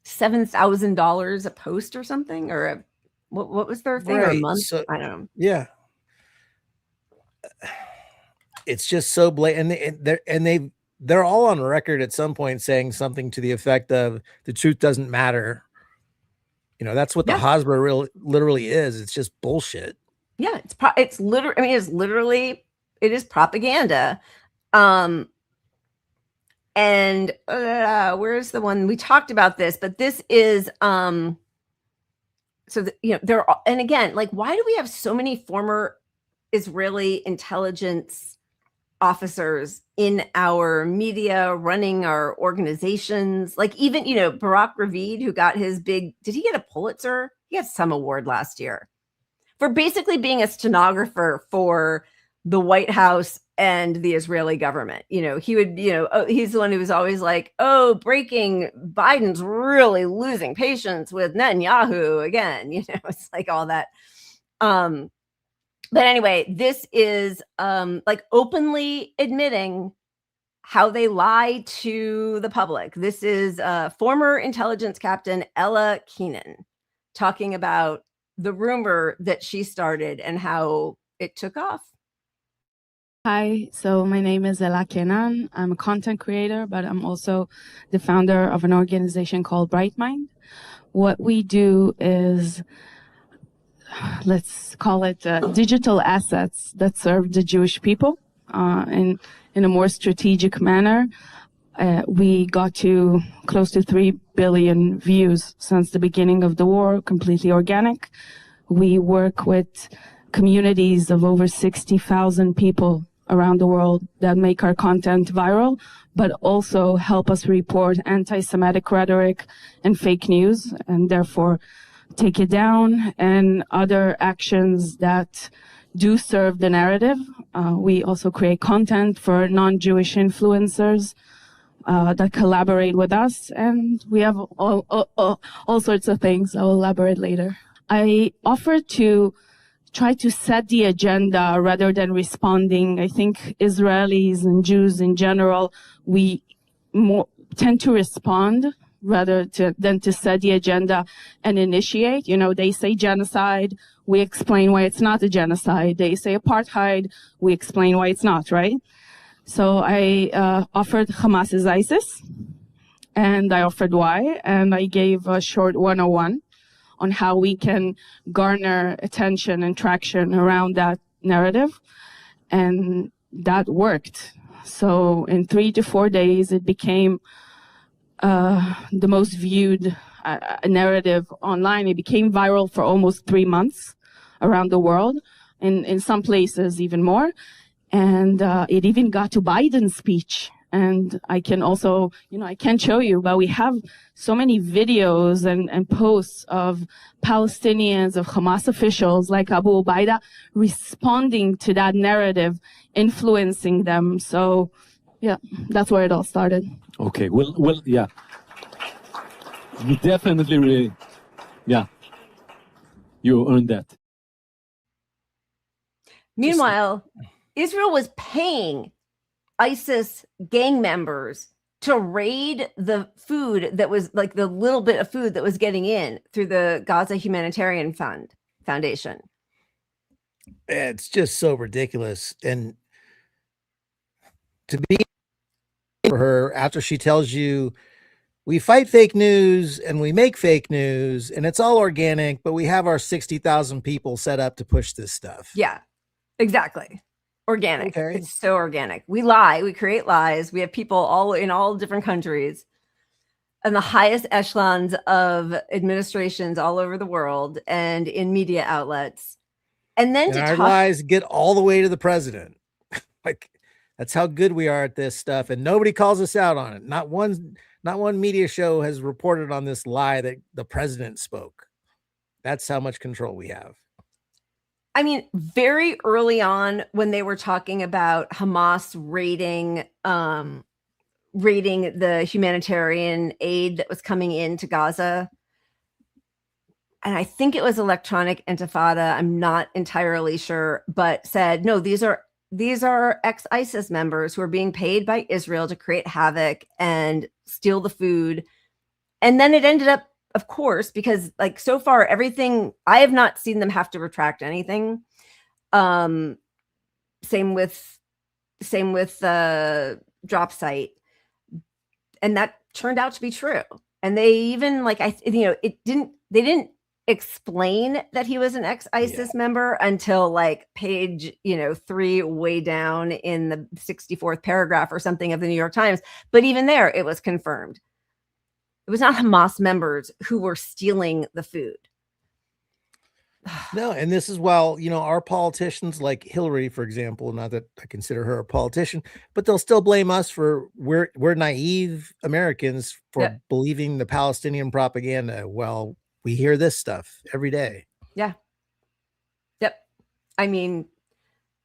$7,000 a post or something, or what was their thing, or a month? So, I don't know. Yeah, it's just so blatant, and they're all on record at some point saying something to the effect of the truth doesn't matter. That's what the Hasbara literally is. It's just bullshit. Yeah, it's literally. I mean, it is propaganda. And where's the one we talked about this? But this is so there. And again, like, why do we have so many former Israeli intelligence officers in our media running our organizations? Like, even Barak Ravid, who got his did he get a Pulitzer? He got some award last year for basically being a stenographer for the White House and the Israeli government. He would, he's the one who was always like, oh, breaking, Biden's really losing patience with Netanyahu again. It's like all that. But anyway, this is like openly admitting how they lie to the public. This is former intelligence captain Ella Keenan talking about the rumor that she started and how it took off. Hi, so my name is Ella Kenan. I'm a content creator, but I'm also the founder of an organization called Bright Mind. What we do is, let's call it digital assets that serve the Jewish people in a more strategic manner. We got to close to 3 billion views since the beginning of the war, completely organic. We work with communities of over 60,000 people around the world that make our content viral, but also help us report anti-Semitic rhetoric and fake news, and therefore take it down, and other actions that do serve the narrative. We also create content for non-Jewish influencers that collaborate with us, and we have all sorts of things. I'll elaborate later. I offer to try to set the agenda rather than responding. I think Israelis and Jews in general, we more tend to respond rather than to set the agenda and initiate. They say genocide, we explain why it's not a genocide. They say apartheid, we explain why it's not, right? So I offered Hamas is ISIS, and I offered why, and I gave a short 101 on how we can garner attention and traction around that narrative. And that worked. So in 3 to 4 days, it became the most viewed narrative online. It became viral for almost 3 months around the world, in some places even more. And it even got to Biden's speech. And I can also, I can't show you, but we have so many videos and posts of Palestinians, of Hamas officials like Abu Ubaida responding to that narrative, influencing them. So, yeah, that's where it all started. Okay, well, yeah. You definitely really, yeah, you earned that. Meanwhile, Israel was paying ISIS gang members to raid the food that was like the little bit of food that was getting in through the Gaza Humanitarian Foundation. It's just so ridiculous. And to be for her after she tells you we fight fake news and we make fake news and it's all organic, but we have our 60,000 people set up to push this stuff. Yeah, exactly. Organic. Okay. It's so organic. We lie. We create lies. We have people in all different countries and the highest echelons of administrations all over the world and in media outlets. And then our lies get all the way to the president. Like, that's how good we are at this stuff. And nobody calls us out on it. Not one media show has reported on this lie that the president spoke. That's how much control we have. I mean, very early on when they were talking about Hamas raiding the humanitarian aid that was coming into Gaza, and I think it was Electronic Intifada, I'm not entirely sure, but said, no, these are ex-ISIS members who are being paid by Israel to create havoc and steal the food. And then it ended up, of course, because like so far everything, I have not seen them have to retract anything. Same with drop site, and that turned out to be true. And they even they didn't explain that he was an ex-ISIS member until like page 3 way down in the 64th paragraph or something of the New York Times. But even there, it was confirmed. It was not Hamas members who were stealing the food. No, and this is while, our politicians like Hillary, for example, not that I consider her a politician, but they'll still blame us for we're naive Americans for believing the Palestinian propaganda. Well, we hear this stuff every day. Yeah. Yep. I mean,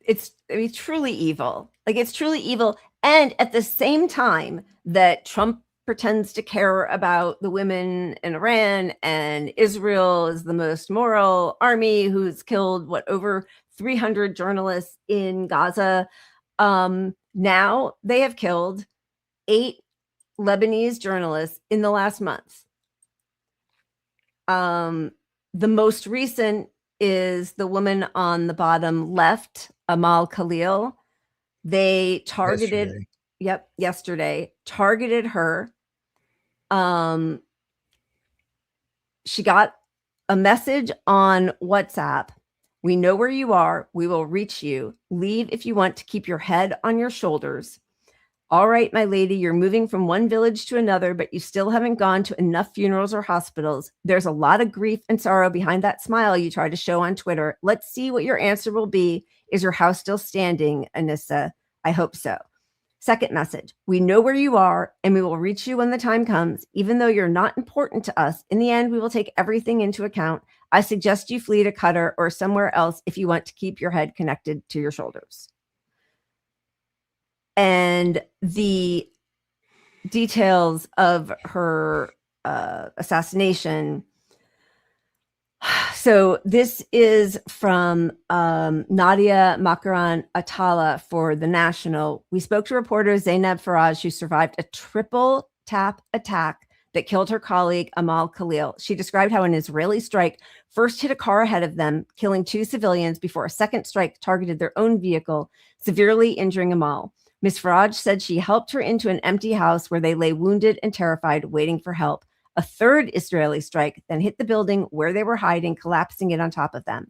it's truly evil. Like, it's truly evil. And at the same time that Trump pretends to care about the women in Iran, and Israel is the most moral army who's killed over 300 journalists in Gaza. Now they have killed 8 Lebanese journalists in the last month. The most recent is the woman on the bottom left, Amal Khalil. They targeted yesterday targeted her. She got a message on WhatsApp. We know where you are. We will reach you. Leave if you want to keep your head on your shoulders. All right, my lady, you're moving from one village to another, but you still haven't gone to enough funerals or hospitals. There's a lot of grief and sorrow behind that smile you try to show on Twitter. Let's see what your answer will be. Is your house still standing, Anissa? I hope so. Second message, we know where you are and we will reach you when the time comes. Even though you're not important to us, in the end, we will take everything into account. I suggest you flee to Qatar or somewhere else if you want to keep your head connected to your shoulders. And the details of her assassination. So this is from Nadia Makaran Atala for The National. We spoke to reporter Zainab Faraj, who survived a triple tap attack that killed her colleague Amal Khalil. She described how an Israeli strike first hit a car ahead of them, killing 2 civilians before a second strike targeted their own vehicle, severely injuring Amal. Ms. Faraj said she helped her into an empty house where they lay wounded and terrified, waiting for help. A third Israeli strike then hit the building where they were hiding, collapsing it on top of them.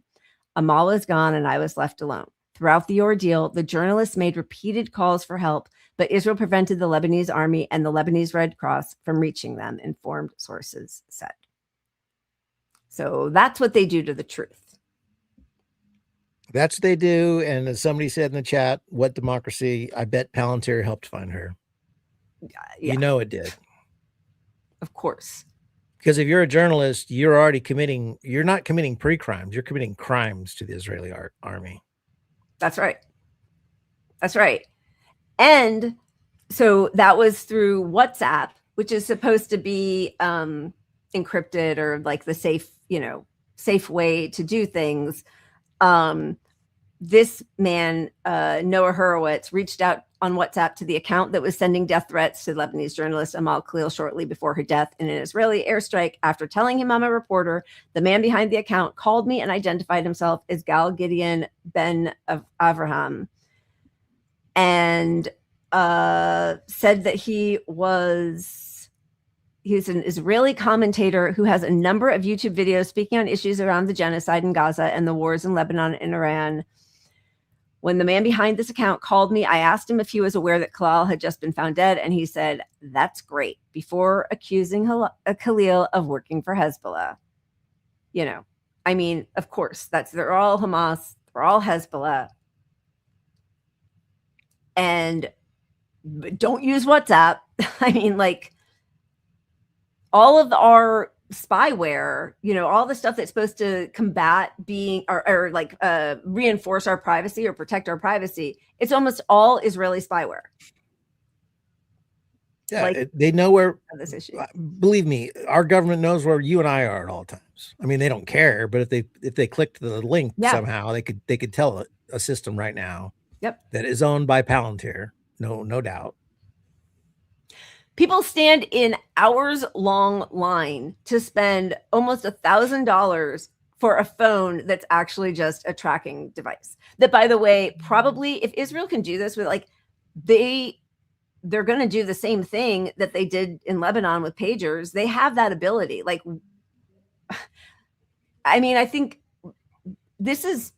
Amal was gone and I was left alone. Throughout the ordeal, the journalists made repeated calls for help, but Israel prevented the Lebanese army and the Lebanese Red Cross from reaching them, informed sources said. So that's what they do to the truth. That's what they do. And as somebody said in the chat, what democracy? I bet Palantir helped find her. Yeah. You know it did. Of course. Because if you're a journalist, you're not committing pre-crimes. You're committing crimes to the Israeli army. That's right. That's right. And so that was through WhatsApp, which is supposed to be encrypted or like the safe way to do things. This man, Noah Horowitz, reached out on WhatsApp to the account that was sending death threats to Lebanese journalist Amal Khalil shortly before her death in an Israeli airstrike. After telling him I'm a reporter, the man behind the account called me and identified himself as Gal Gideon Ben Avraham and said that he was an Israeli commentator who has a number of YouTube videos speaking on issues around the genocide in Gaza and the wars in Lebanon and Iran. When the man behind this account called me, I asked him if he was aware that Khalil had just been found dead, and he said, that's great, before accusing Khalil of working for Hezbollah. I mean, of course, they're all Hamas, they're all Hezbollah. And don't use WhatsApp. I mean, like, all of our spyware, all the stuff that's supposed to combat being or like reinforce our privacy or protect our privacy, it's almost all Israeli spyware. Yeah, they know where this issue. Believe me, our government knows where you and I are at all times. I mean, they don't care, but if they clicked the link somehow, they could tell a system right now. Yep. That is owned by Palantir. No doubt. People stand in hours-long line to spend almost $1,000 for a phone that's actually just a tracking device. That, by the way, probably if Israel can do this with they're going to do the same thing that they did in Lebanon with pagers. They have that ability. Like, I mean, I think this is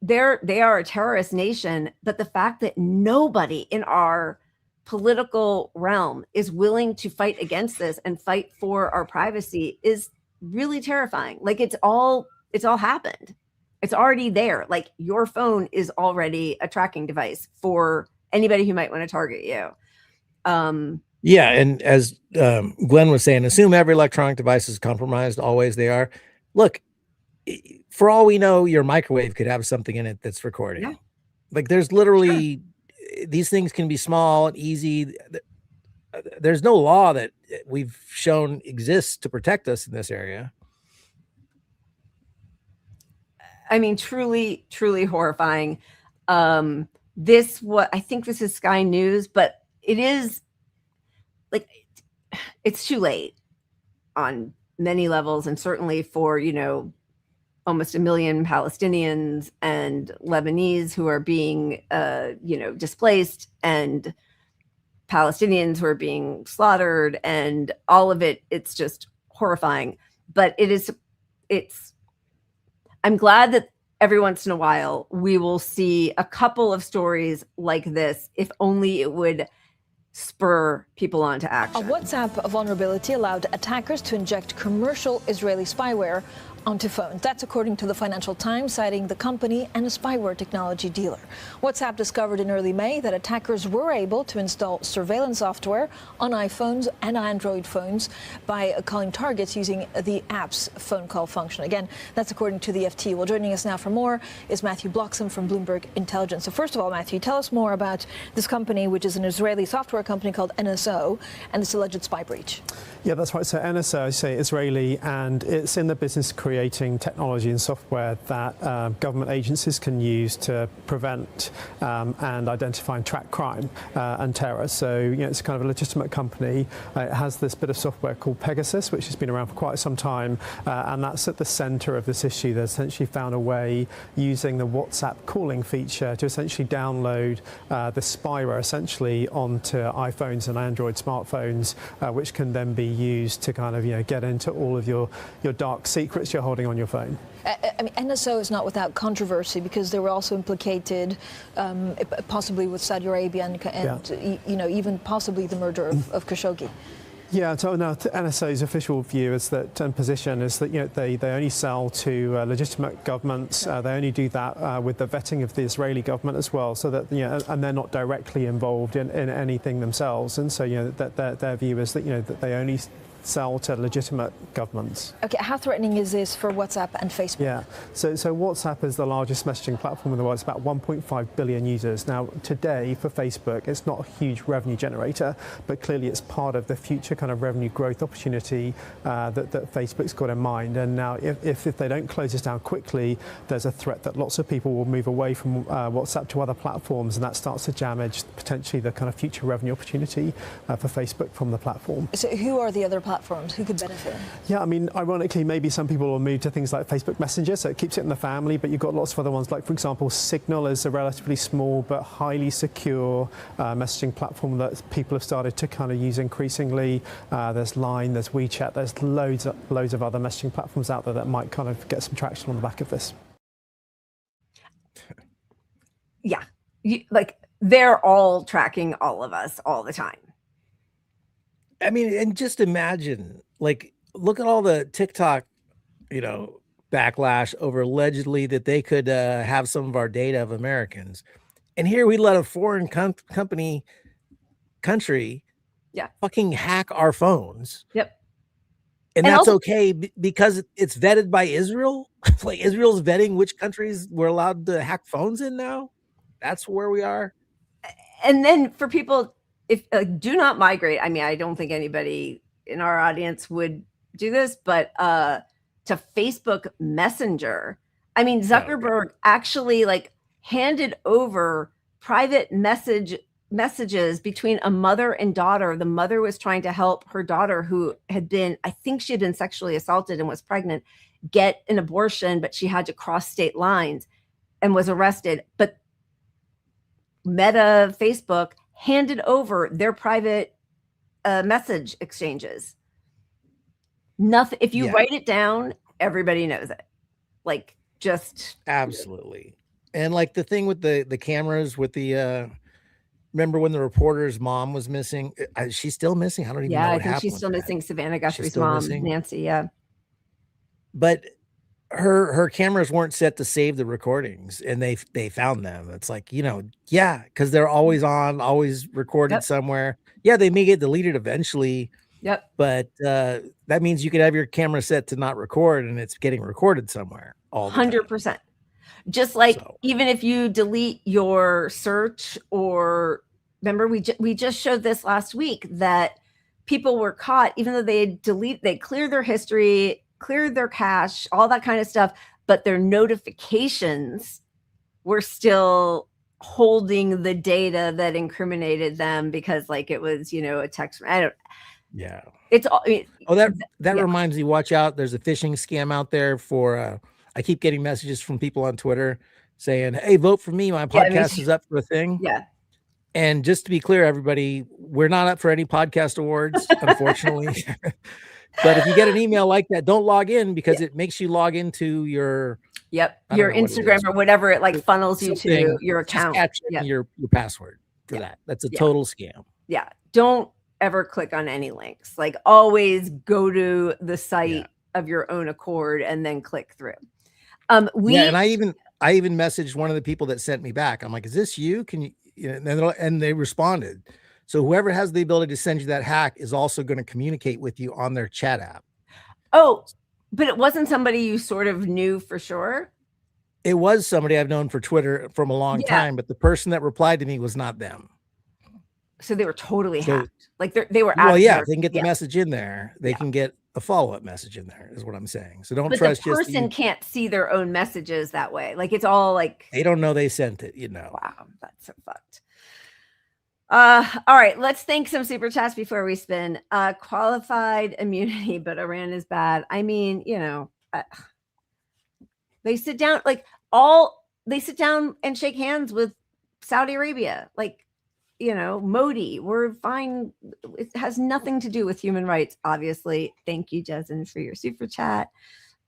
they are a terrorist nation, but the fact that nobody in our political realm is willing to fight against this and fight for our privacy is really terrifying. Like, it's all happened. It's already there. Like, your phone is already a tracking device for anybody who might want to target you. Yeah, and as Glenn was saying, assume every electronic device is compromised. Always they are. Look, for all we know, your microwave could have something in it that's recording. Yeah. Like, there's literally these things can be small and easy. There's no law that we've shown exists to protect us in this area. I mean, truly, truly horrifying. I think this is Sky News, but it is like, it's too late on many levels. And certainly for, almost 1 million Palestinians and Lebanese who are being, displaced, and Palestinians who are being slaughtered, and all of it. It's just horrifying. But I'm glad that every once in a while we will see a couple of stories like this, if only it would spur people on to action. A WhatsApp vulnerability allowed attackers to inject commercial Israeli spyware onto phones. That's according to the Financial Times, citing the company and a spyware technology dealer. WhatsApp discovered in early May that attackers were able to install surveillance software on iPhones and Android phones by calling targets using the app's phone call function. Again, that's according to the FT. Well, joining us now for more is Matthew Bloxham from Bloomberg Intelligence. So first of all, Matthew, tell us more about this company, which is an Israeli software company called NSO, and this alleged spy breach. Yeah, that's right. So NSO, Israeli, and it's in the business of creating technology and software that government agencies can use to prevent and identify and track crime and terror. So, it's kind of a legitimate company. It has this bit of software called Pegasus, which has been around for quite some time, and that's at the center of this issue. They essentially found a way, using the WhatsApp calling feature, to essentially download the spyware essentially onto iPhones and Android smartphones, which can then be used to kind of get into all of your dark secrets you're holding on your phone. I mean, NSO is not without controversy because they were also implicated, possibly with Saudi Arabia and even possibly the murder of Khashoggi. Yeah, so now NSO's official view is that, and position is that they only sell to legitimate governments. They only do that with the vetting of the Israeli government as well, so that and they're not directly involved in anything themselves. And so that their view is that they only sell to legitimate governments. Okay, how threatening is this for WhatsApp and Facebook? Yeah, so WhatsApp is the largest messaging platform in the world. It's about 1.5 billion users. Now, today for Facebook, it's not a huge revenue generator, but clearly it's part of the future kind of revenue growth opportunity that Facebook's got in mind. And now, if they don't close this down quickly, there's a threat that lots of people will move away from WhatsApp to other platforms, and that starts to damage potentially the kind of future revenue opportunity for Facebook from the platform. So who are the other platforms? Who could benefit? Yeah, I mean, ironically, maybe some people will move to things like Facebook Messenger, so it keeps it in the family, but you've got lots of other ones, like, for example, Signal is a relatively small but highly secure messaging platform that people have started to kind of use increasingly. There's Line, there's WeChat, there's loads of other messaging platforms out there that might kind of get some traction on the back of this. Yeah, they're all tracking all of us all the time. I mean, and just imagine, look at all the TikTok, backlash over allegedly that they could have some of our data of Americans. And here we let a foreign country fucking hack our phones. Yep. And And that's also- okay because it's vetted by Israel. Like Israel's vetting which countries we're allowed to hack phones in now. That's where we are. And then for people, if do not migrate. I mean, I don't think anybody in our audience would do this, but to Facebook Messenger. I mean, Zuckerberg actually like handed over private messages between a mother and daughter. The mother was trying to help her daughter, who had been, I think she had been sexually assaulted and was pregnant, get an abortion, but she had to cross state lines and was arrested. But Meta, Facebook handed over their private message exchanges. Nothing. If you write it down, everybody knows it. Like, just absolutely. And like the thing with the cameras with the remember when the reporter's mom was missing? She's still missing. I don't even know what I think happened she's still with missing. that. Savannah She's Guthrie's still mom, missing? Nancy. Yeah. But her cameras weren't set to save the recordings, and they found them. It's like, because they're always on, always recorded somewhere. Yeah, they may get deleted eventually. Yep. But that means you could have your camera set to not record, and it's getting recorded somewhere all the time. 100%. Just like even if you delete your search, or remember we just showed this last week that people were caught, even though they cleared their history, cleared their cache, all that kind of stuff, but their notifications were still holding the data that incriminated them because like it was, a text. It's all. That reminds me, watch out. There's a phishing scam out there for I keep getting messages from people on Twitter saying, "Hey, vote for me. My podcast is up for a thing." Yeah. And just to be clear, everybody, we're not up for any podcast awards, unfortunately. But if you get an email like that, don't log in, because it makes you log into your your Instagram or whatever. It like funnels you to your account. Your password for that. That's a total scam. Yeah. Don't ever click on any links. Like, always go to the site of your own accord and then click through. And I even messaged one of the people that sent me back. I'm like, "Is this you? Can you?" And they responded. So whoever has the ability to send you that hack is also going to communicate with you on their chat app. Oh, but it wasn't somebody you sort of knew for sure? It was somebody I've known for Twitter from a long time, but the person that replied to me was not them. So they were totally hacked. Like they were. Well, yeah, if they can get the message in there, they can get a follow-up message in there, is what I'm saying. So don't trust the person can't see their own messages that way. Like, it's all like they don't know they sent it, Wow, that's so fucked. All right, let's thank some super chats before we spin. Qualified immunity, but Iran is bad. I mean, they sit down and shake hands with Saudi Arabia. Like, Modi, we're fine. It has nothing to do with human rights, obviously. Thank you, Jezen, for your super chat.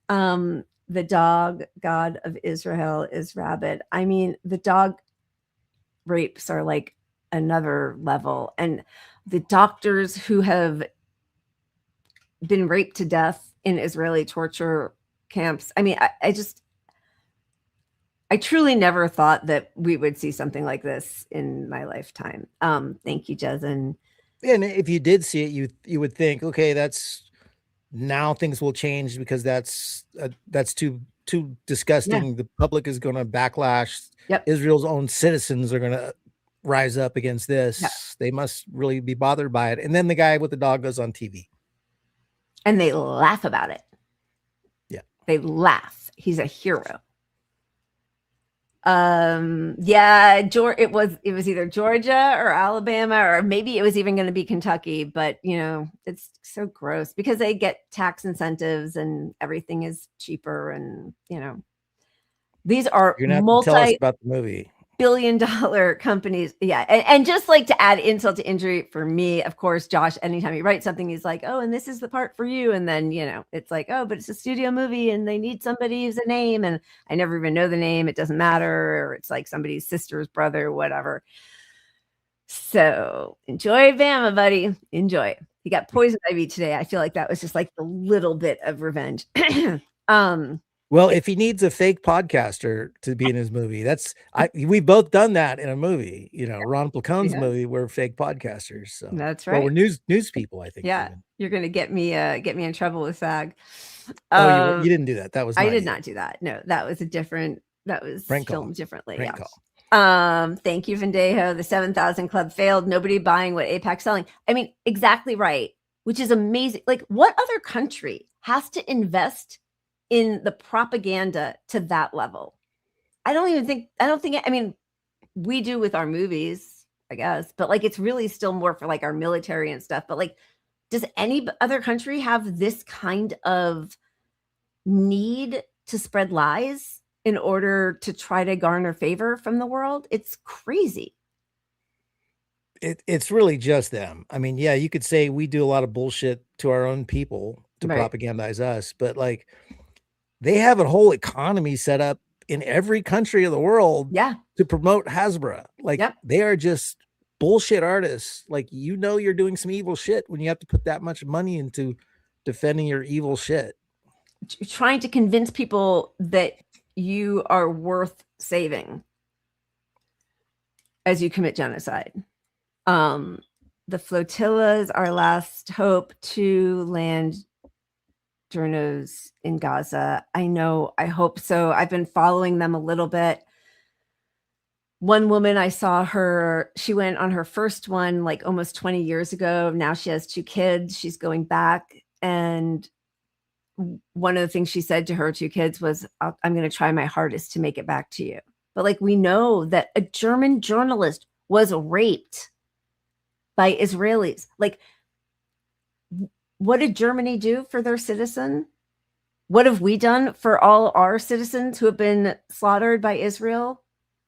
The dog god of Israel is rabid. I mean, the dog rapes are like another level. And the doctors who have been raped to death in Israeli torture camps. I mean, I truly never thought that we would see something like this in my lifetime. Thank you, Jezen. And if you did see it, you would think, okay, now things will change, because that's too disgusting. The public is going to backlash. Israel's own citizens are going to rise up against this. They must really be bothered by it. And then the guy with the dog goes on TV. And they laugh about it. Yeah. They laugh. He's a hero. It was either Georgia or Alabama, or maybe it was even going to be Kentucky, but it's so gross because they get tax incentives and everything is cheaper, and these are You're gonna have to tell us about the movie. billion-dollar companies. Yeah. And just like to add insult to injury for me, of course, Josh, anytime he writes something, he's like, "Oh, and this is the part for you." And then, it's like, "Oh, but it's a studio movie and they need somebody who's a name." And I never even know the name. It doesn't matter. Or it's like somebody's sister's brother, whatever. So enjoy Bama, buddy. Enjoy. He got poison ivy today. I feel like that was just like a little bit of revenge. Well, if he needs a fake podcaster to be in his movie, we've both done that in a movie. Ron Placone's movie, we're fake podcasters. So that's right. Well, we're news people, I think. Yeah. Even. You're gonna get me in trouble with SAG. Oh, you didn't do that. That was I did not do that. No, that was Prank filmed call. differently. Prank Yeah. call. Thank you, Vendejo. The 7,000 Club failed. Nobody buying what AIPAC's selling. I mean, exactly right, which is amazing. Like, what other country has to invest in the propaganda to that level? I don't think, I mean, we do with our movies, I guess, but like, it's really still more for like our military and stuff. But like, does any other country have this kind of need to spread lies in order to try to garner favor from the world? It's crazy. It's really just them. I mean, yeah, you could say we do a lot of bullshit to our own people to Right. propagandize us, but like they have a whole economy set up in every country of the world to promote Hasbro. Like they are just bullshit artists. Like, you know, you're doing some evil shit when you have to put that much money into defending your evil shit. Trying to convince people that you are worth saving as you commit genocide. The flotilla is our last hope to land journos in Gaza. I know, I hope so. I've been following them a little bit. One woman, I saw her, she went on her first one like almost 20 years ago. Now she has 2 kids. She's going back. And one of the things she said to her 2 kids was, I'm going to try my hardest to make it back to you. But like, we know that a German journalist was raped by Israelis. Like, what did Germany do for their citizen? What have we done for all our citizens who have been slaughtered by Israel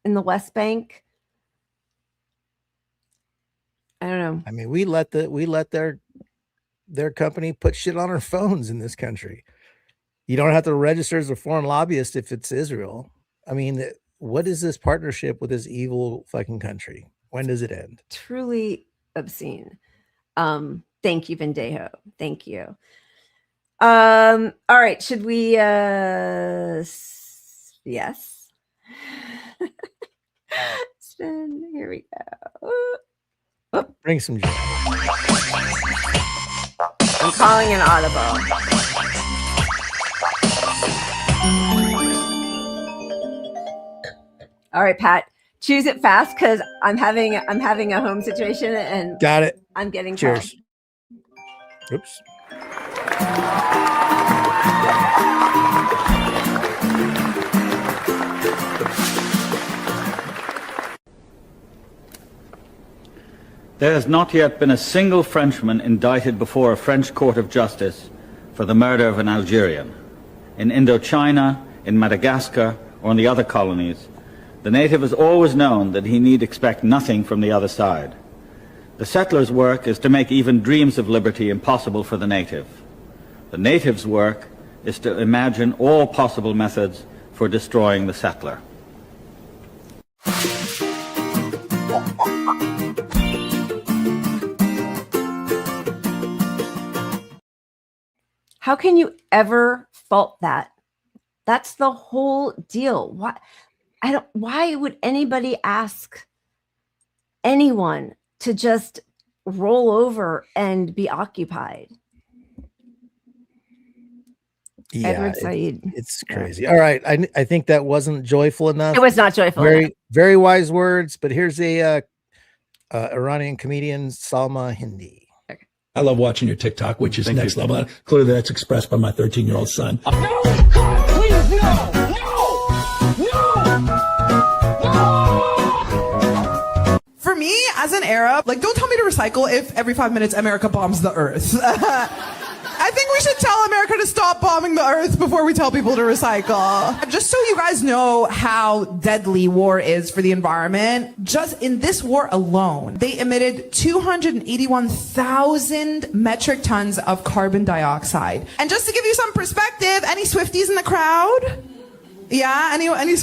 in the West Bank? I don't know. I mean, we let their company put shit on our phones in this country. You don't have to register as a foreign lobbyist if it's Israel. I mean, what is this partnership with this evil fucking country? When does it end? Truly obscene. Thank you, Vendejo. Thank you. All right. Should we yes. Then here we go. Oh. Bring some joy. I'm calling an audible. All right, Pat. Choose it fast because I'm having a home situation and got it. I'm getting cheers. Called. Oops. There has not yet been a single Frenchman indicted before a French court of justice for the murder of an Algerian. In Indochina, in Madagascar, or in the other colonies, the native has always known that he need expect nothing from the other side. The settler's work is to make even dreams of liberty impossible for the native. The native's work is to imagine all possible methods for destroying the settler. How can you ever fault that? That's the whole deal. Why would anybody ask anyone to just roll over and be occupied? Yeah, Edward Said. It's crazy. All right. I think that wasn't joyful enough. It was not joyful enough. Very wise words, but here's a Iranian comedian, Salma Hindi. I love watching your TikTok, which is next level. Clearly that's expressed by my 13-year-old son. No! God, please, no! No! For me, as an Arab, like, don't tell me to recycle if every 5 minutes America bombs the earth. I think we should tell America to stop bombing the earth before we tell people to recycle. Just so you guys know how deadly war is for the environment, just in this war alone, they emitted 281,000 metric tons of carbon dioxide. And just to give you some perspective, any Swifties in the crowd? Yeah,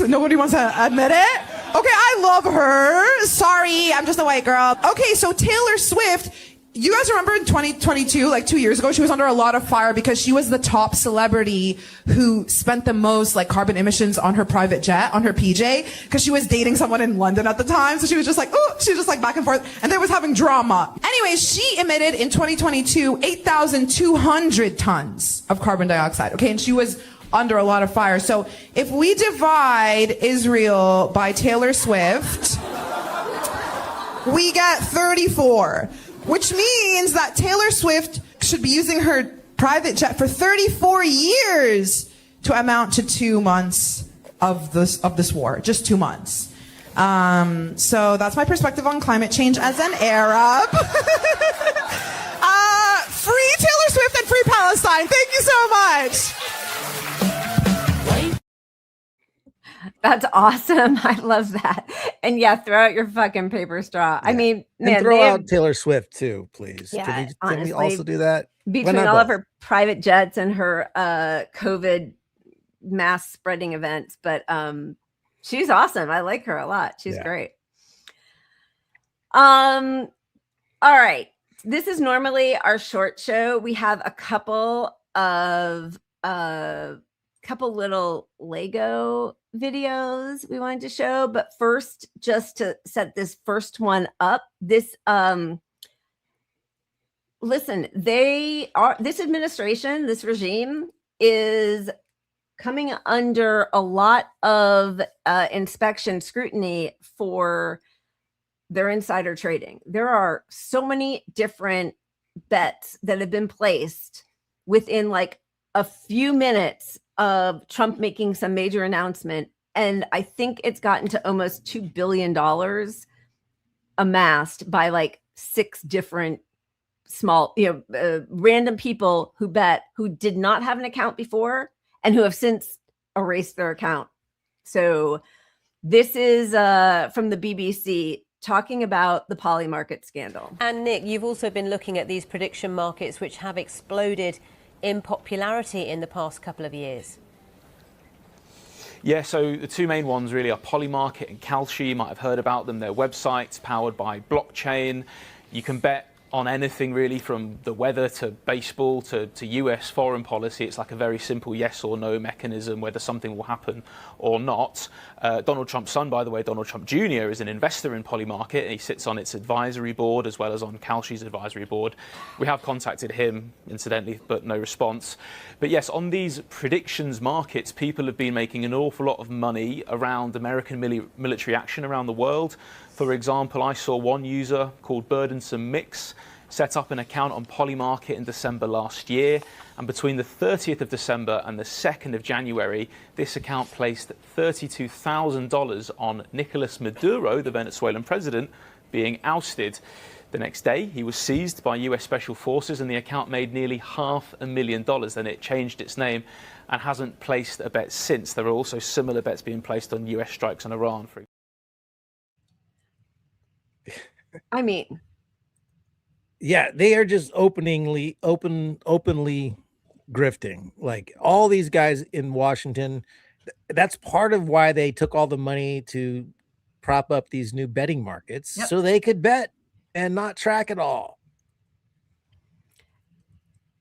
nobody wants to admit it? Okay, I love her. Sorry, I'm just a white girl. Okay, so Taylor Swift You guys remember in 2022, like 2 years ago, she was under a lot of fire because she was the top celebrity who spent the most like carbon emissions on her private jet, on her PJ, because she was dating someone in London at the time. So she was just like, oh, she was just like back and forth, and they was having drama. Anyway, she emitted in 2022 8,200 tons of carbon dioxide. Okay, and she was under a lot of fire. So if we divide Israel by Taylor Swift, we get 34. Which means that Taylor Swift should be using her private jet for 34 years to amount to 2 months of this war. Just 2 months. So that's my perspective on climate change as an Arab. Free Taylor Swift and free Palestine. Thank you so much. That's awesome. I love that. And yeah, throw out your fucking paper straw. I mean, man, and throw out Taylor Swift too, please. Yeah, can we also do that? Between all of her private jets and her COVID mass spreading events, but she's awesome. I like her a lot. She's great. All right. This is normally our short show. We have a couple little Lego videos we wanted to show, but first, just to set this first one up, this listen, this administration, this regime is coming under a lot of inspection scrutiny for their insider trading. There are so many different bets that have been placed within like a few minutes of Trump making some major announcement. And I think it's gotten to almost $2 billion amassed by like 6 different small, random people who bet, who did not have an account before and who have since erased their account. So this is from the BBC talking about the poly market scandal. And Nick, you've also been looking at these prediction markets, which have exploded in popularity in the past couple of years. Yeah, so the two main ones really are Polymarket and Kalshi. You might have heard about them. They're websites powered by blockchain. You can bet on anything really, from the weather to baseball to US foreign policy. It's like a very simple yes or no mechanism, whether something will happen or not. Donald Trump's son, by the way, Donald Trump Jr., is an investor in Polymarket, and he sits on its advisory board as well as on Kalshi's advisory board. We have contacted him, incidentally, but no response. But yes, on these predictions markets, people have been making an awful lot of money around American military action around the world. For example, I saw one user called Burdensome Mix set up an account on Polymarket in December last year, and between the 30th of December and the 2nd of January, this account placed $32,000 on Nicolas Maduro, the Venezuelan president, being ousted. The next day, he was seized by US Special Forces, and the account made nearly $500,000. Then it changed its name and hasn't placed a bet since. There are also similar bets being placed on US strikes on Iran, for example. I mean, yeah, they are just openly grifting. Like all these guys in Washington, that's part of why they took all the money to prop up these new betting markets, so they could bet and not track it all.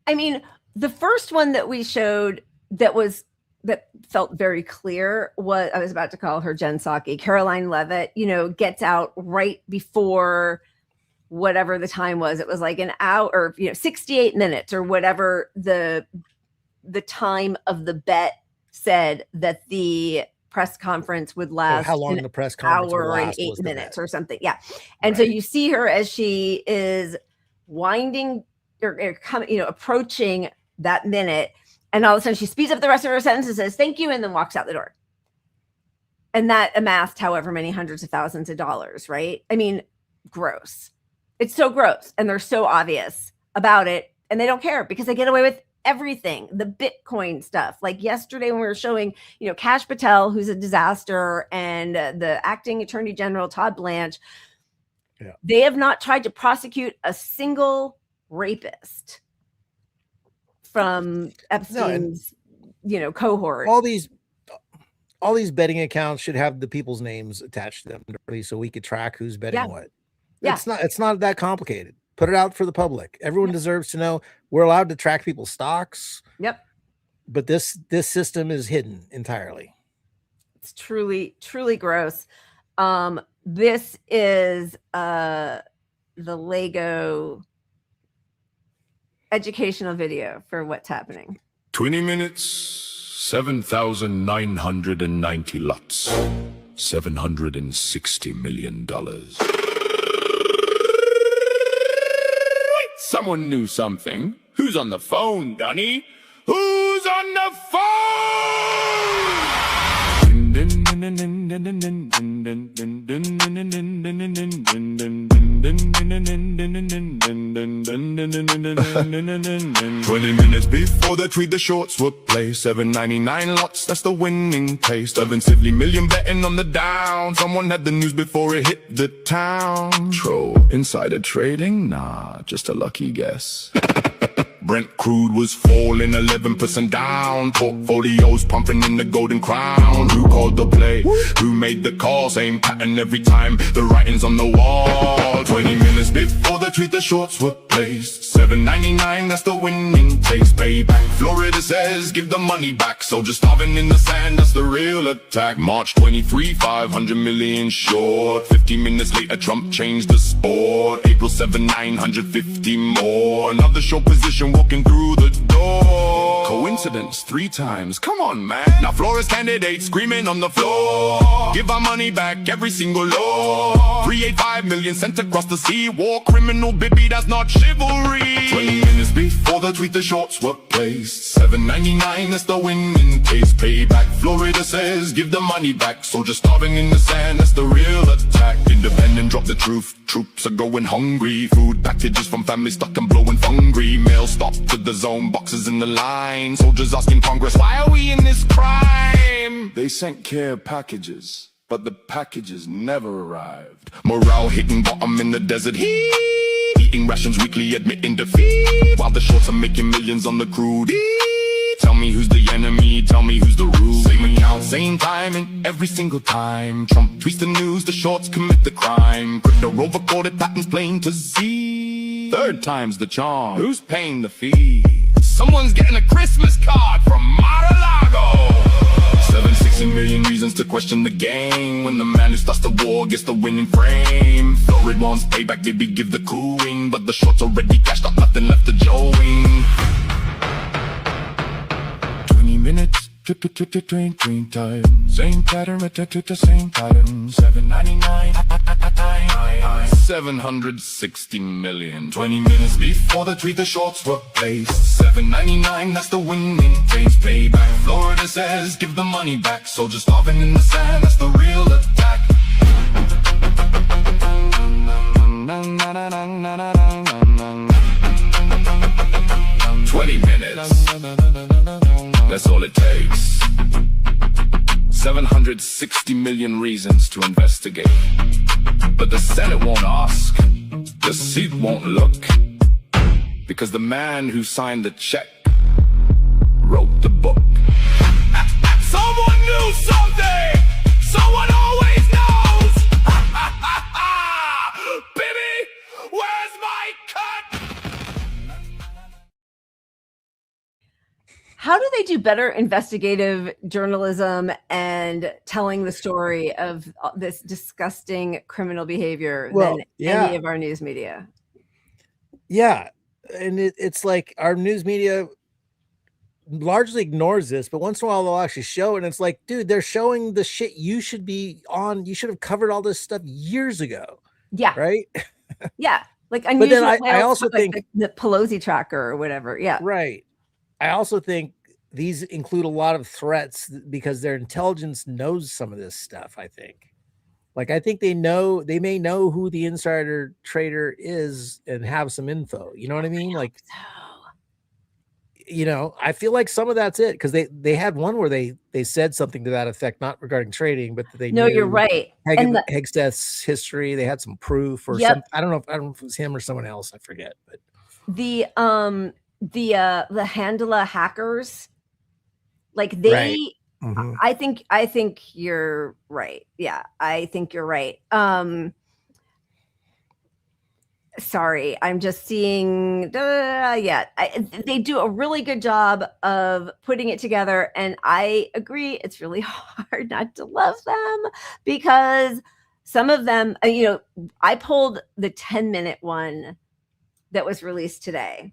I mean, the first one that we showed that felt very clear was, I was about to call her Jen Psaki, Caroline Levitt, gets out right before whatever the time was. It was like an hour or 68 minutes or whatever the time of the bet said that the press conference would last. How long the press conference hour would last and 8 was the minutes bet. or something. Yeah. And so you see her as she is winding or coming, approaching that minute. And all of a sudden she speeds up the rest of her sentence and says, thank you, and then walks out the door. And that amassed however many hundreds of thousands of dollars, right? I mean, gross. It's so gross. And they're so obvious about it. And they don't care because they get away with everything. The Bitcoin stuff. Like yesterday when we were showing, Kash Patel, who's a disaster, and the acting attorney general, Todd Blanche, they have not tried to prosecute a single rapist from Epstein's, cohort. All these betting accounts should have the people's names attached to them, so we could track who's betting what. Yeah. It's not that complicated. Put it out for the public. Everyone deserves to know. We're allowed to track people's stocks. Yep. But this system is hidden entirely. It's truly, truly gross. This is the Lego educational video for what's happening. 20 minutes, 7,990 lots, $760 million. Someone knew something. Who's on the phone, Dunny? Who's on the phone? 20 minutes before the tweet, the shorts were placed. 799 lots, that's the winning taste. 750 million betting on the down. Someone had the news before it hit the town. Troll, insider trading? Nah, just a lucky guess. Brent crude was falling 11% down. Portfolios pumping in the golden crown. Who called the play? Who made the call? Same pattern every time. The writing's on the wall. 20 minutes before the tweet, the shorts were placed. 799, that's the winning taste. Payback. Florida says, give the money back. Soldiers starving in the sand, that's the real attack. March 23, 500 million short. 50 minutes later, Trump changed the sport. April 7, 950 more. Another short position walking through the door. Coincidence 3 times, come on man. Now Flores candidates screaming on the floor. Give our money back, every single law. 385 million sent across the sea. War criminal, baby, that's not chivalry. 20 minutes before the tweet, the shorts were placed. 799, that's the winning taste. Payback, Florida says, give the money back. Soldiers starving in the sand, that's the real attack. Independent, drop the truth. Troops are going hungry. Food packages from families stuck and blowing hungry. Mail stop to the zone, boxes in the line. Soldiers asking Congress, why are we in this crime? They sent care packages, but the packages never arrived. Morale hitting bottom in the desert heat. Eating rations weekly, admitting defeat. While the shorts are making millions on the crude. Tell me who's the enemy, tell me who's the rule. Same account, same time, and every single time Trump tweets the news, the shorts commit the crime. Crypto rover called it, patterns plain to see. 3rd time's the charm, who's paying the fee? Someone's getting a Christmas card from Mar-a-Lago. 760 million reasons to question the game. When the man who starts the war gets the winning frame. Florid wants payback, baby, give the cooling. But the shorts already cashed out, nothing left to join. 20 minutes, train time. Same pattern, same pattern. 799, 760 million. 20 minutes before the tweet, the shorts were placed. 799, that's the winning taste. Payback, Florida says, give the money back. Soldiers starving in the sand, that's the real attack. 20 minutes, that's all it takes. 760 million reasons to investigate. But the Senate won't ask, the seat won't look, because the man who signed the check wrote the book. Someone knew something! Someone always knows! Baby, where's my cut? How do they do better investigative journalism and telling the story of this disgusting criminal behavior than any of our news media? Yeah. And it's like our news media largely ignores this, but once in a while they'll actually show it. And it's like, dude, they're showing the shit you should be on. You should have covered all this stuff years ago. Yeah. Right? Yeah. Like, but then I also think the Pelosi tracker or whatever. Yeah. Right. I also think these include a lot of threats because their intelligence knows some of this stuff. I think they may know who the insider trader is and have some info. You know what I mean? Like, you know, I feel like some of that's it because they had one where they said something to that effect, not regarding trading, but that they knew you're right. Hegseth's history. They had some proof or some. I don't know if it was him or someone else. I forget. But the Handla hackers, like they. Right. Mm-hmm. I think you're right. Yeah, I think you're right. Sorry, I'm just seeing they do a really good job of putting it together, and I agree it's really hard not to love them because some of them, I pulled the 10-minute one that was released today,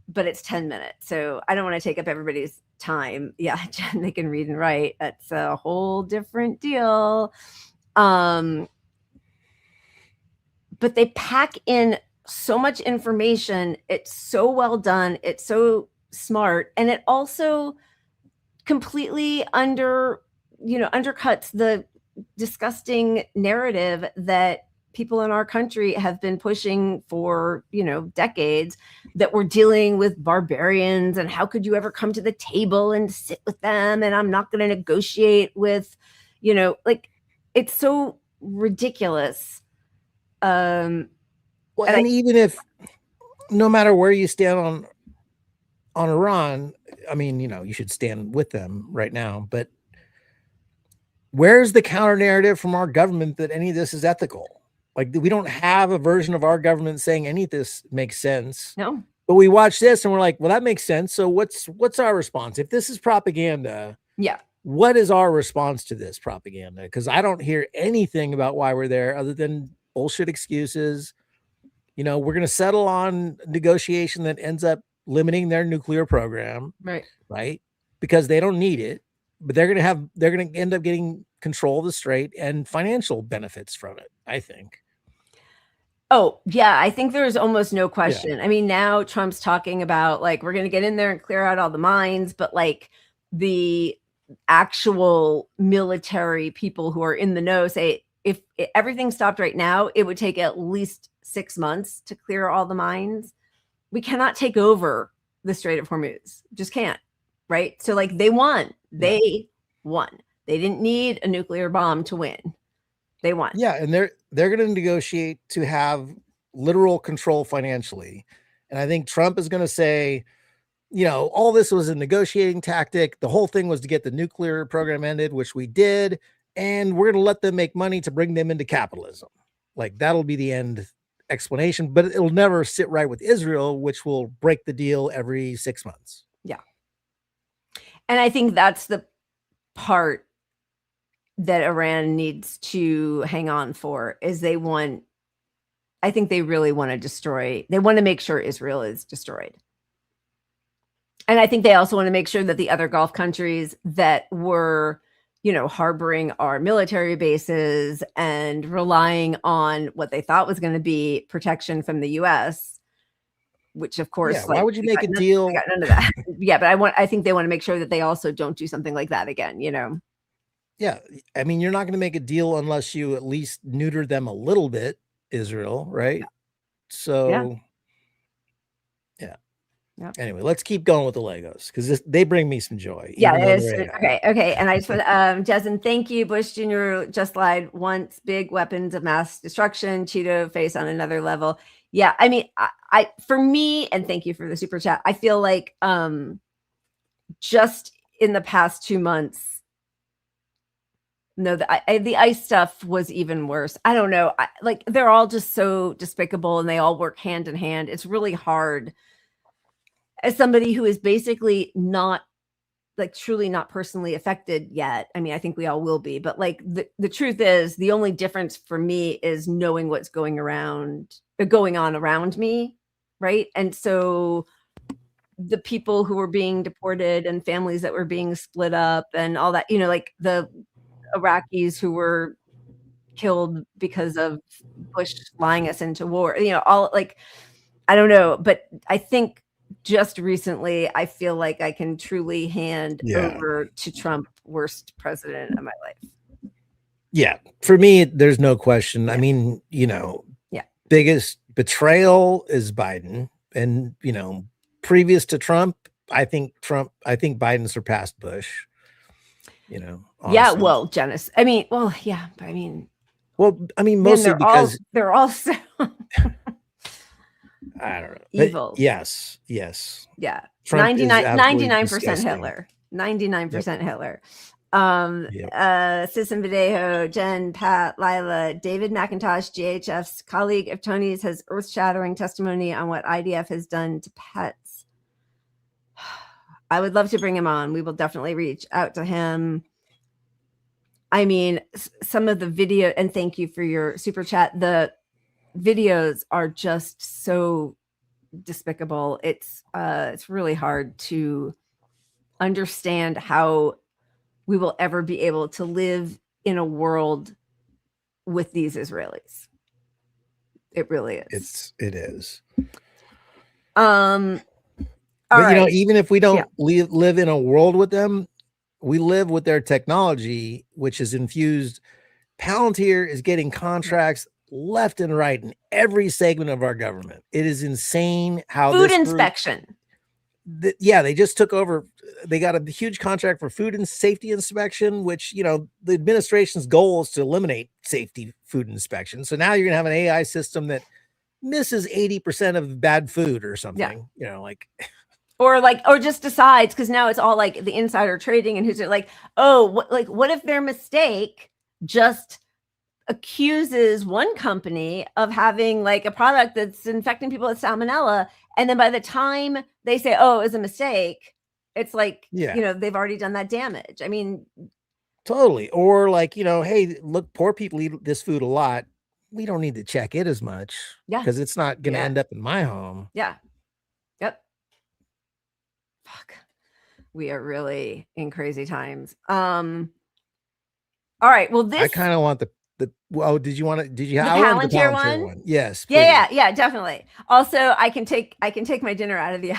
but it's 10 minutes, so I don't want to take up everybody's time. Yeah, Jen, they can read and write. That's a whole different deal. But they pack in so much information. It's so well done. It's so smart. And it also completely undercuts the disgusting narrative that people in our country have been pushing for, decades, that we're dealing with barbarians and how could you ever come to the table and sit with them? And I'm not going to negotiate with, it's so ridiculous. And even if, no matter where you stand on Iran, I mean, you should stand with them right now, but where's the counter narrative from our government that any of this is ethical? Like, we don't have a version of our government saying any of this makes sense. No. But we watch this and we're like, well, that makes sense. So what's our response? If this is propaganda, what is our response to this propaganda? Because I don't hear anything about why we're there other than bullshit excuses. We're going to settle on negotiation that ends up limiting their nuclear program. Right. Because they don't need it, but they're going to end up getting control of the strait and financial benefits from it, I think. Oh, yeah. I think there's almost no question. Yeah. I mean, now Trump's talking about we're going to get in there and clear out all the mines, but the actual military people who are in the know say, if everything stopped right now, it would take at least 6 months to clear all the mines. We cannot take over the Strait of Hormuz. Just can't. Right. So they won. They won. They didn't need a nuclear bomb to win. They won. Yeah. And they're going to negotiate to have literal control financially. And I think Trump is going to say, all this was a negotiating tactic. The whole thing was to get the nuclear program ended, which we did. And we're going to let them make money to bring them into capitalism. That'll be the end explanation, but it'll never sit right with Israel, which will break the deal every 6 months. Yeah. And I think that's the part that Iran needs to hang on for is I think they really want to make sure Israel is destroyed. And I think they also want to make sure that the other Gulf countries that were harboring our military bases and relying on what they thought was going to be protection from the U.S., which of course, why would you make a deal? Got none of that. Yeah, but I think they want to make sure that they also don't do something like that again. Yeah, I mean, you're not going to make a deal unless you at least neuter them a little bit, Israel, right? Yeah. So, yeah. Anyway, let's keep going with the Legos because they bring me some joy. Yeah, it is. Okay. And I just want Jason, thank you. Bush Jr. just lied once. Big weapons of mass destruction. Cheeto face on another level. Yeah, I mean, I for me, and thank you for the super chat. I feel like just in the past 2 months, the ICE stuff was even worse. I don't know. They're all just so despicable and they all work hand in hand. It's really hard as somebody who is basically not truly not personally affected yet. I mean, I think we all will be, but the truth is the only difference for me is knowing what's going on around me. Right. And so the people who were being deported and families that were being split up and all that, the Iraqis who were killed because of Bush flying us into war, all I don't know, but I think just recently, I feel like I can truly hand over to Trump worst president of my life. Yeah. For me, there's no question. I mean, biggest betrayal is Biden. And, previous to Trump, I think Biden surpassed Bush, honestly. Yeah. Well, Janice, I mean, mostly because they're all so I don't know. Evil. Yes. Yeah. Trump 99% Hitler. 99% Hitler. Sisson Videjo, Jen, Pat, Lila, David McIntosh, GHF's colleague of Tony's, has earth-shattering testimony on what IDF has done to pets. I would love to bring him on. We will definitely reach out to him. I mean, some of the video, and thank you for your super chat. The videos are just so despicable. It's really hard to understand how we will ever be able to live in a world with these Israelis. It really is. It is. All but right. you know, even if we don't live in a world with them, we live with their technology, which is infused. Palantir is getting contracts left and right in every segment of our government. It is insane how food inspection. They just took over. They got a huge contract for food and safety inspection, which, you know, the administration's goal is to eliminate safety food inspection. So now you're going to have an AI system that misses 80% of bad food or something, you know, like, or just decides, because now it's all like the insider trading and who's like, oh, what if their mistake just accuses one company of having like a product that's infecting people with salmonella, and then by the time they say, oh, it was a mistake, it's like, you know, they've already done that damage. I mean, totally. Or like, you know, hey, look, poor people eat this food a lot. We don't need to check it as much because it's not going to end up in my home. Yep. Fuck. We are really in crazy times. All right. Well, this, I kind of want the did you have the Palantir one? Yes. Please. Yeah, definitely. Also, I can take my dinner out of the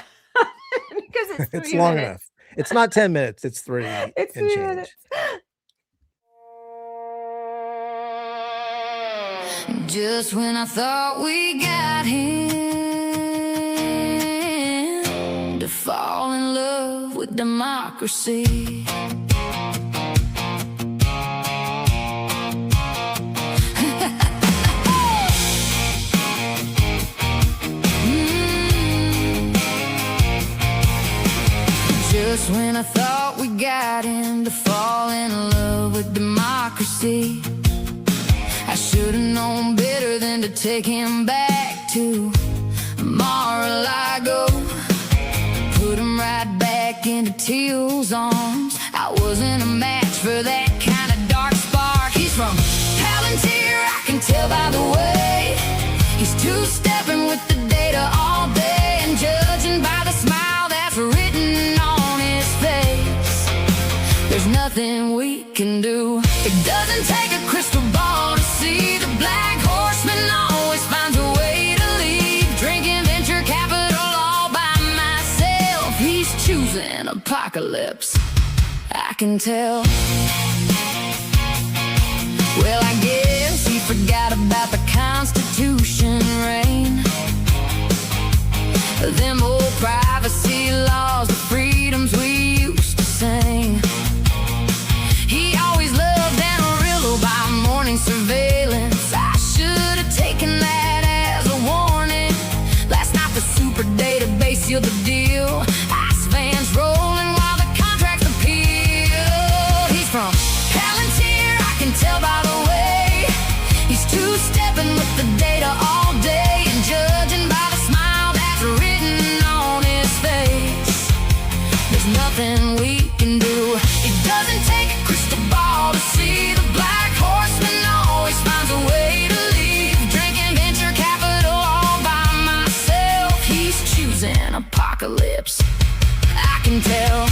because it's long enough. It's not 10 minutes, it's 3 and change. Minutes. Just when I thought we got him to fall in love with democracy, just when I thought we got him to fall in love with democracy, I should've known better than to take him back to Mar-a-Lago. Put him right back into Teal's arms. I wasn't a match for that kind of dark spark. He's from Palantir, I can tell by the way. He's two-stepping with the data all day, and judging by the smile that's written on his face, there's nothing we can do. It doesn't take a crystal ball to see the black horseman always finds a way to leave. Drinking venture capital all by myself. He's choosing apocalypse, I can tell. Well, I guess he forgot about the Constitution reign, them old privacy laws, the freedoms we used to sing. He always loved Amarillo by morning surveillance. I should have taken that as a warning. Last night the super database sealed the deal. Ice vans rolling while the contracts appeal. He's from Palantir, I can tell by the way. He's two-stepping with the data all day, and judging by the smile that's written on his face, there's nothing we can do. It doesn't take a crystal ball to see the black horseman always finds a way to leave. Drinking venture capital all by myself. He's choosing apocalypse, I can tell.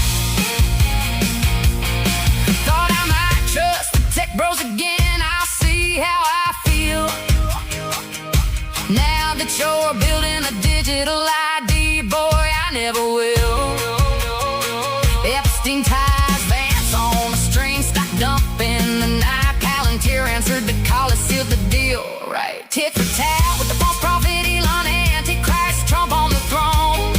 Thought I might trust the tech bros again. I'll see how I feel now that you're building a digital ID. Boy, I never will. Epstein ties, Vance on the string, stock dump in the night. Palantir answered the call, it sealed the deal, right? Tit for tat with the false prophet Elon, Antichrist, Trump on the throne.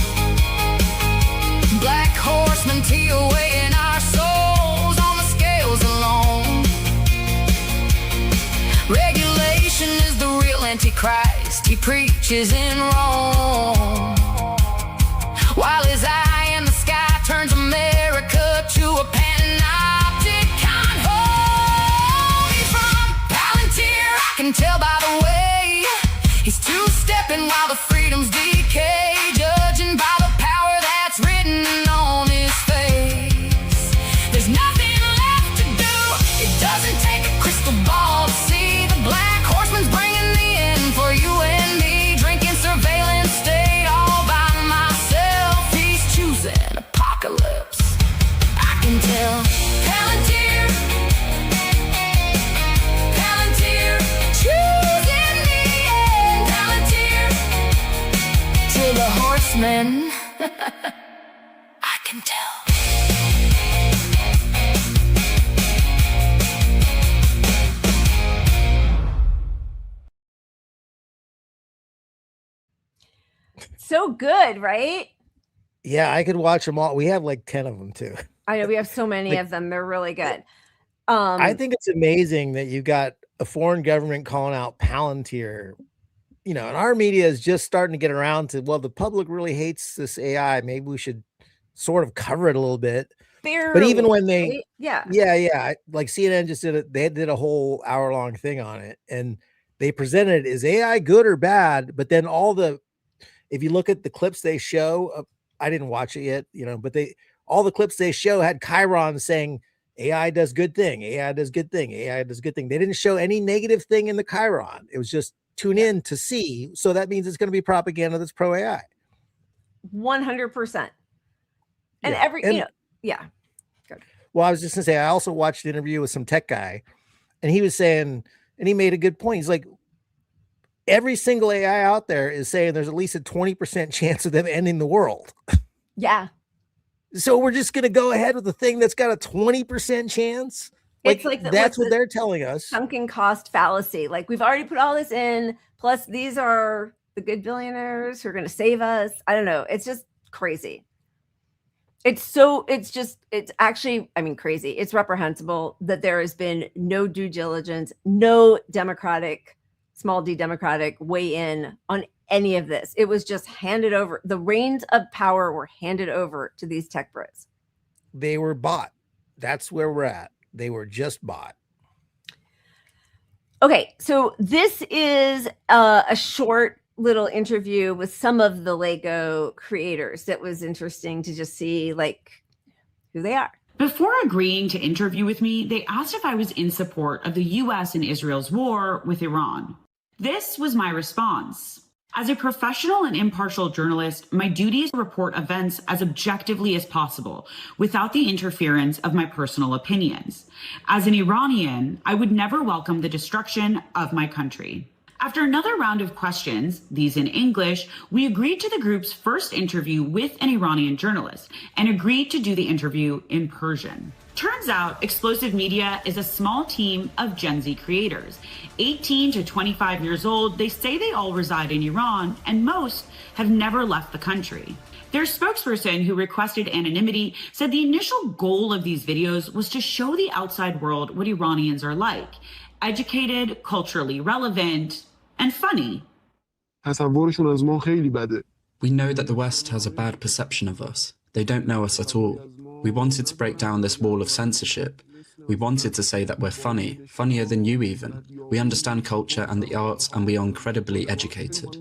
Black horseman Teal weighing our souls on the scales alone. Regulation is the real Antichrist, he preaches in Rome, while his eye in the sky turns America to a panoptic can tell by the way he's two-stepping while the freedoms decay, judging by the power that's written on his face. There's nothing left to do. It doesn't take a crystal ball to see the black horseman's bringing the end for you and me. Drinking surveillance state all by myself. He's choosing apocalypse. I can tell. Palantir, Palantir, choosing the end. Palantir to the horsemen. I can tell. So good, right? Yeah, I could watch them all. We have like 10 of them too. I know we have so many of them. They're really good. I think it's amazing that you got a foreign government calling out Palantir, and our media is just starting to get around to, well, the public really hates this AI. Maybe we should sort of cover it a little bit. But even when they, right? Yeah. like CNN just did it. They did a whole hour-long thing on it, and they presented it, is AI good or bad? But then if you look at the clips they show, I didn't watch it yet, but all the clips they show had Chiron saying AI does good thing, AI does good thing, AI does good thing. They didn't show any negative thing in the Chiron. It was just tune in to see. So that means it's going to be propaganda that's pro AI. 100%. And Good. Well, I was just gonna say, I also watched an interview with some tech guy, and he was saying, and he made a good point. He's like, every single AI out there is saying there's at least a 20% chance of them ending the world. Yeah. So we're just going to go ahead with the thing that's got a 20% chance. It's like that's what they're telling us. Sunken cost fallacy. Like, we've already put all this in. Plus, these are the good billionaires who are going to save us. I don't know. It's just crazy. It's actually, crazy. It's reprehensible that there has been no due diligence, no small d democratic weigh in on any of this. It was just handed over. The reins of power were handed over to these tech bros. They were bought. That's where we're at. They were just bought. Okay, so this is a short little interview with some of the Lego creators that was interesting to just see who they are. Before agreeing to interview with me, they asked if I was in support of the US and Israel's war with Iran. This was my response. As a professional and impartial journalist, my duty is to report events as objectively as possible, without the interference of my personal opinions. As an Iranian, I would never welcome the destruction of my country. After another round of questions, these in English, we agreed to the group's first interview with an Iranian journalist and agreed to do the interview in Persian. Turns out Explosive Media is a small team of Gen Z creators. 18 to 25 years old, they say they all reside in Iran, and most have never left the country. Their spokesperson, who requested anonymity, said the initial goal of these videos was to show the outside world what Iranians are like: educated, culturally relevant, and funny. We know that the West has a bad perception of us. They don't know us at all. We wanted to break down this wall of censorship. We wanted to say that we're funny, funnier than you even. We understand culture and the arts, and we are incredibly educated.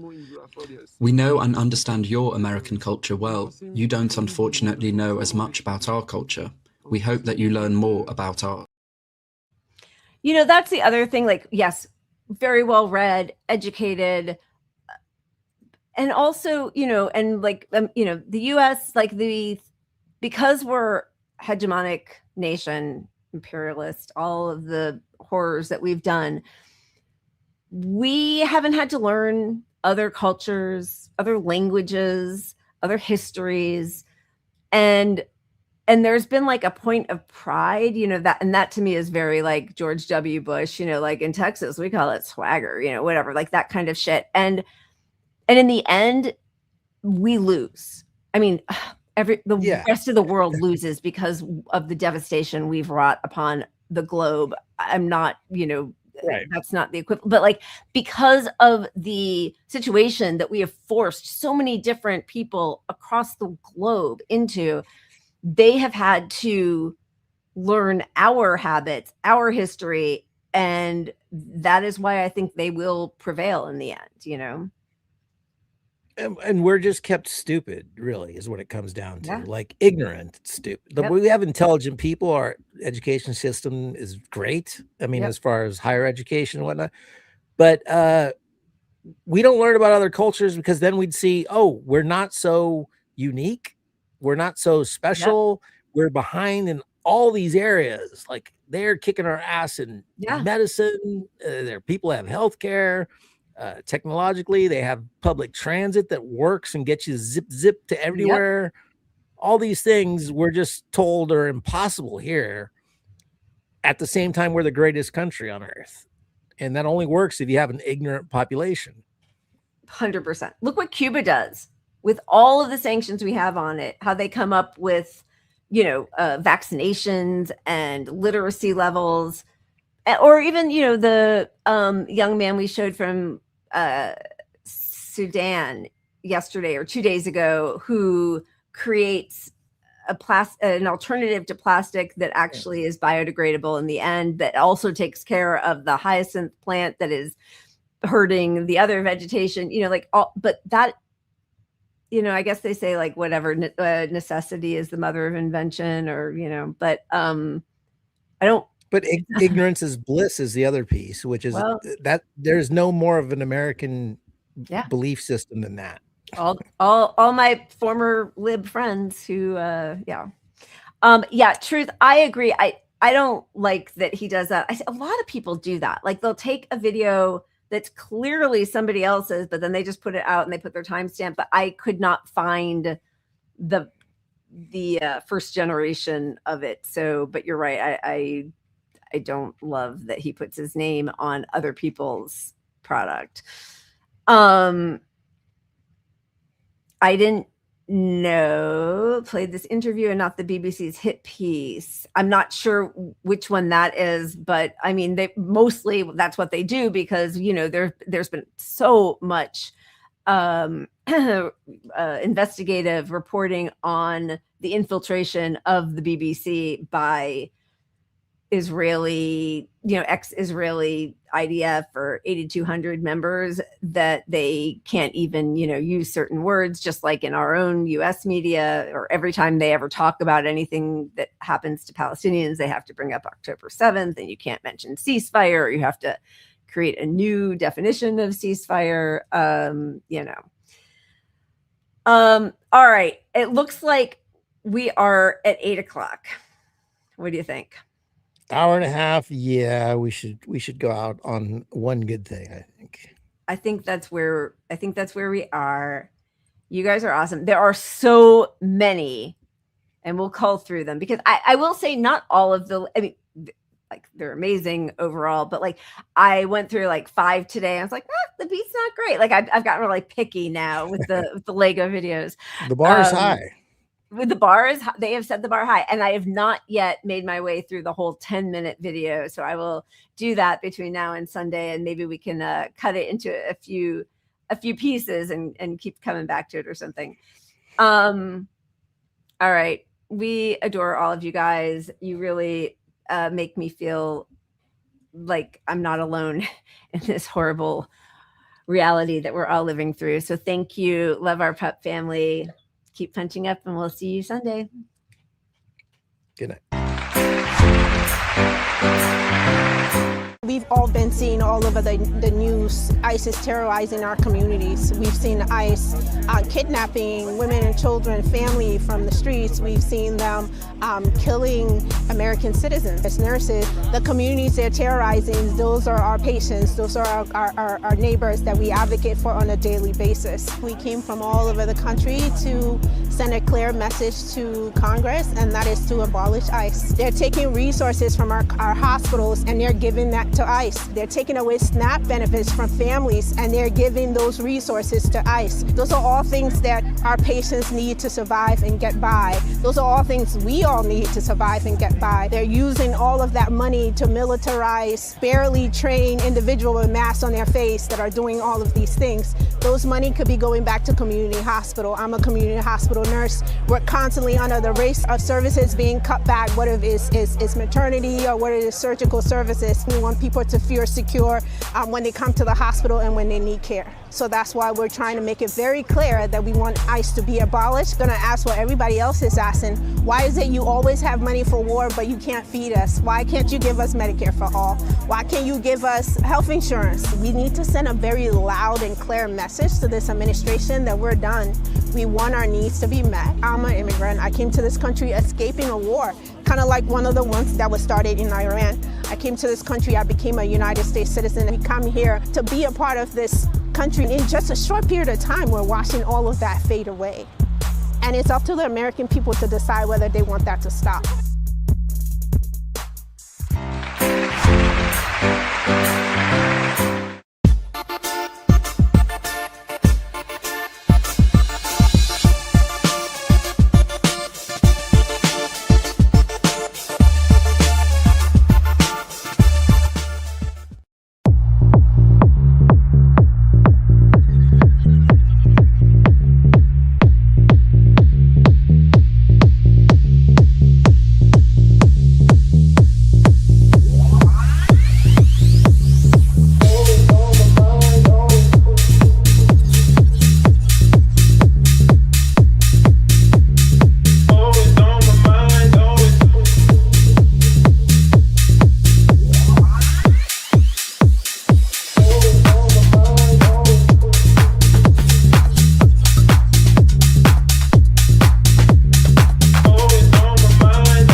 We know and understand your American culture well. You don't unfortunately know as much about our culture. We hope that you learn more about ours. That's the other thing. Yes, very well read, educated, and also, the US, because we're hegemonic nation, imperialist, all of the horrors that we've done, we haven't had to learn other cultures, other languages, other histories, and there's been a point of pride, that to me is very George W. Bush, in Texas, we call it swagger, whatever, that kind of shit. And in the end, we lose. The rest of the world loses because of the devastation we've wrought upon the globe. I'm not, right. That's not the equivalent, but because of the situation that we have forced so many different people across the globe into, they have had to learn our habits, our history, And that is why I think they will prevail in the end, you know? And we're just kept stupid, really, is what it comes down to. Yeah. Like ignorant, stupid. Yep. We have intelligent people. Our education system is great. I mean, Yep. as far as higher education and whatnot. But we don't learn about other cultures because then we'd see, oh, we're not so unique. We're not so special. Yep. We're behind in all these areas. Like they're kicking our ass in medicine. Their people have healthcare. Technologically, they have public transit that works and gets you zip to everywhere. Yep. All these things we're just told are impossible here. At the same time, we're the greatest country on earth. And that only works if you have an ignorant population. 100%. Look what Cuba does with all of the sanctions we have on it, how they come up with, you know, vaccinations and literacy levels, or even, you know, the young man we showed from Sudan yesterday or 2 days ago, who creates an alternative to plastic that actually is biodegradable in the end, that also takes care of the hyacinth plant that is hurting the other vegetation, you know, like all, but that, you know, I guess they say like whatever, necessity is the mother of invention, or, you know, but I don't. But ignorance is bliss is the other piece, which is that there's no more of an American belief system than that. All my former lib friends who, Truth. I agree. I don't like that he does that. A lot of people do that. Like they'll take a video that's clearly somebody else's, but then they just put it out and they put their timestamp. But I could not find the first generation of it. So, but you're right. I don't love that he puts his name on other people's product. I didn't know played this interview and not the BBC's hit piece. I'm not sure which one that is, but I mean, they mostly that's what they do because, you know, there's been so much investigative reporting on the infiltration of the BBC by Israeli, you know, ex-Israeli IDF or 8,200 members, that they can't even, you know, use certain words, just like in our own US media, or every time they ever talk about anything that happens to Palestinians, they have to bring up October 7th, and you can't mention ceasefire, or you have to create a new definition of ceasefire, you know. All right. It looks like we are at 8 o'clock. What do you think? Hour and a half. Yeah, we should go out on one good thing, I think. that's where we are. You guys are awesome. There are so many, and we'll call through them because I will say not all of the, I mean, like they're amazing overall, but like I went through like 5 today. I was like, the beat's not great. Like I've gotten really picky now with the Lego videos. The bar is high. With the bars, they have set the bar high, and I have not yet made my way through the whole 10-minute video. So I will do that between now and Sunday, and maybe we can cut it into a few pieces and keep coming back to it or something. All right, we adore all of you guys. You really make me feel like I'm not alone in this horrible reality that we're all living through. So thank you. Love our pup family. Keep punching up, and we'll see you Sunday. Good night. We've all been seeing all over the news, ISIS terrorizing our communities. We've seen ICE kidnapping women and children, family from the streets. We've seen them killing American citizens. As nurses, the communities they're terrorizing, those are our patients, those are our neighbors that we advocate for on a daily basis. We came from all over the country to send a clear message to Congress, and that is to abolish ICE. They're taking resources from our hospitals, and they're giving that to ICE. They're taking away SNAP benefits from families, and they're giving those resources to ICE. Those are all things that our patients need to survive and get by. Those are all things we all need to survive and get by. They're using all of that money to militarize, barely train individuals with masks on their face that are doing all of these things. Those money could be going back to community hospital. I'm a community hospital nurse. We're constantly under the race of services being cut back, whether it is maternity or whether it is surgical services. We want people to feel secure when they come to the hospital and when they need care. So that's why we're trying to make it very clear that we want ICE to be abolished. Gonna ask what everybody else is asking. Why is it you always have money for war, but you can't feed us? Why can't you give us Medicare for all? Why can't you give us health insurance? We need to send a very loud and clear message to this administration that we're done. We want our needs to be met. I'm an immigrant. I came to this country escaping a war, kind of like one of the ones that was started in Iran. I came to this country, I became a United States citizen. We come here to be a part of this country. In just a short period of time, we're watching all of that fade away. And it's up to the American people to decide whether they want that to stop.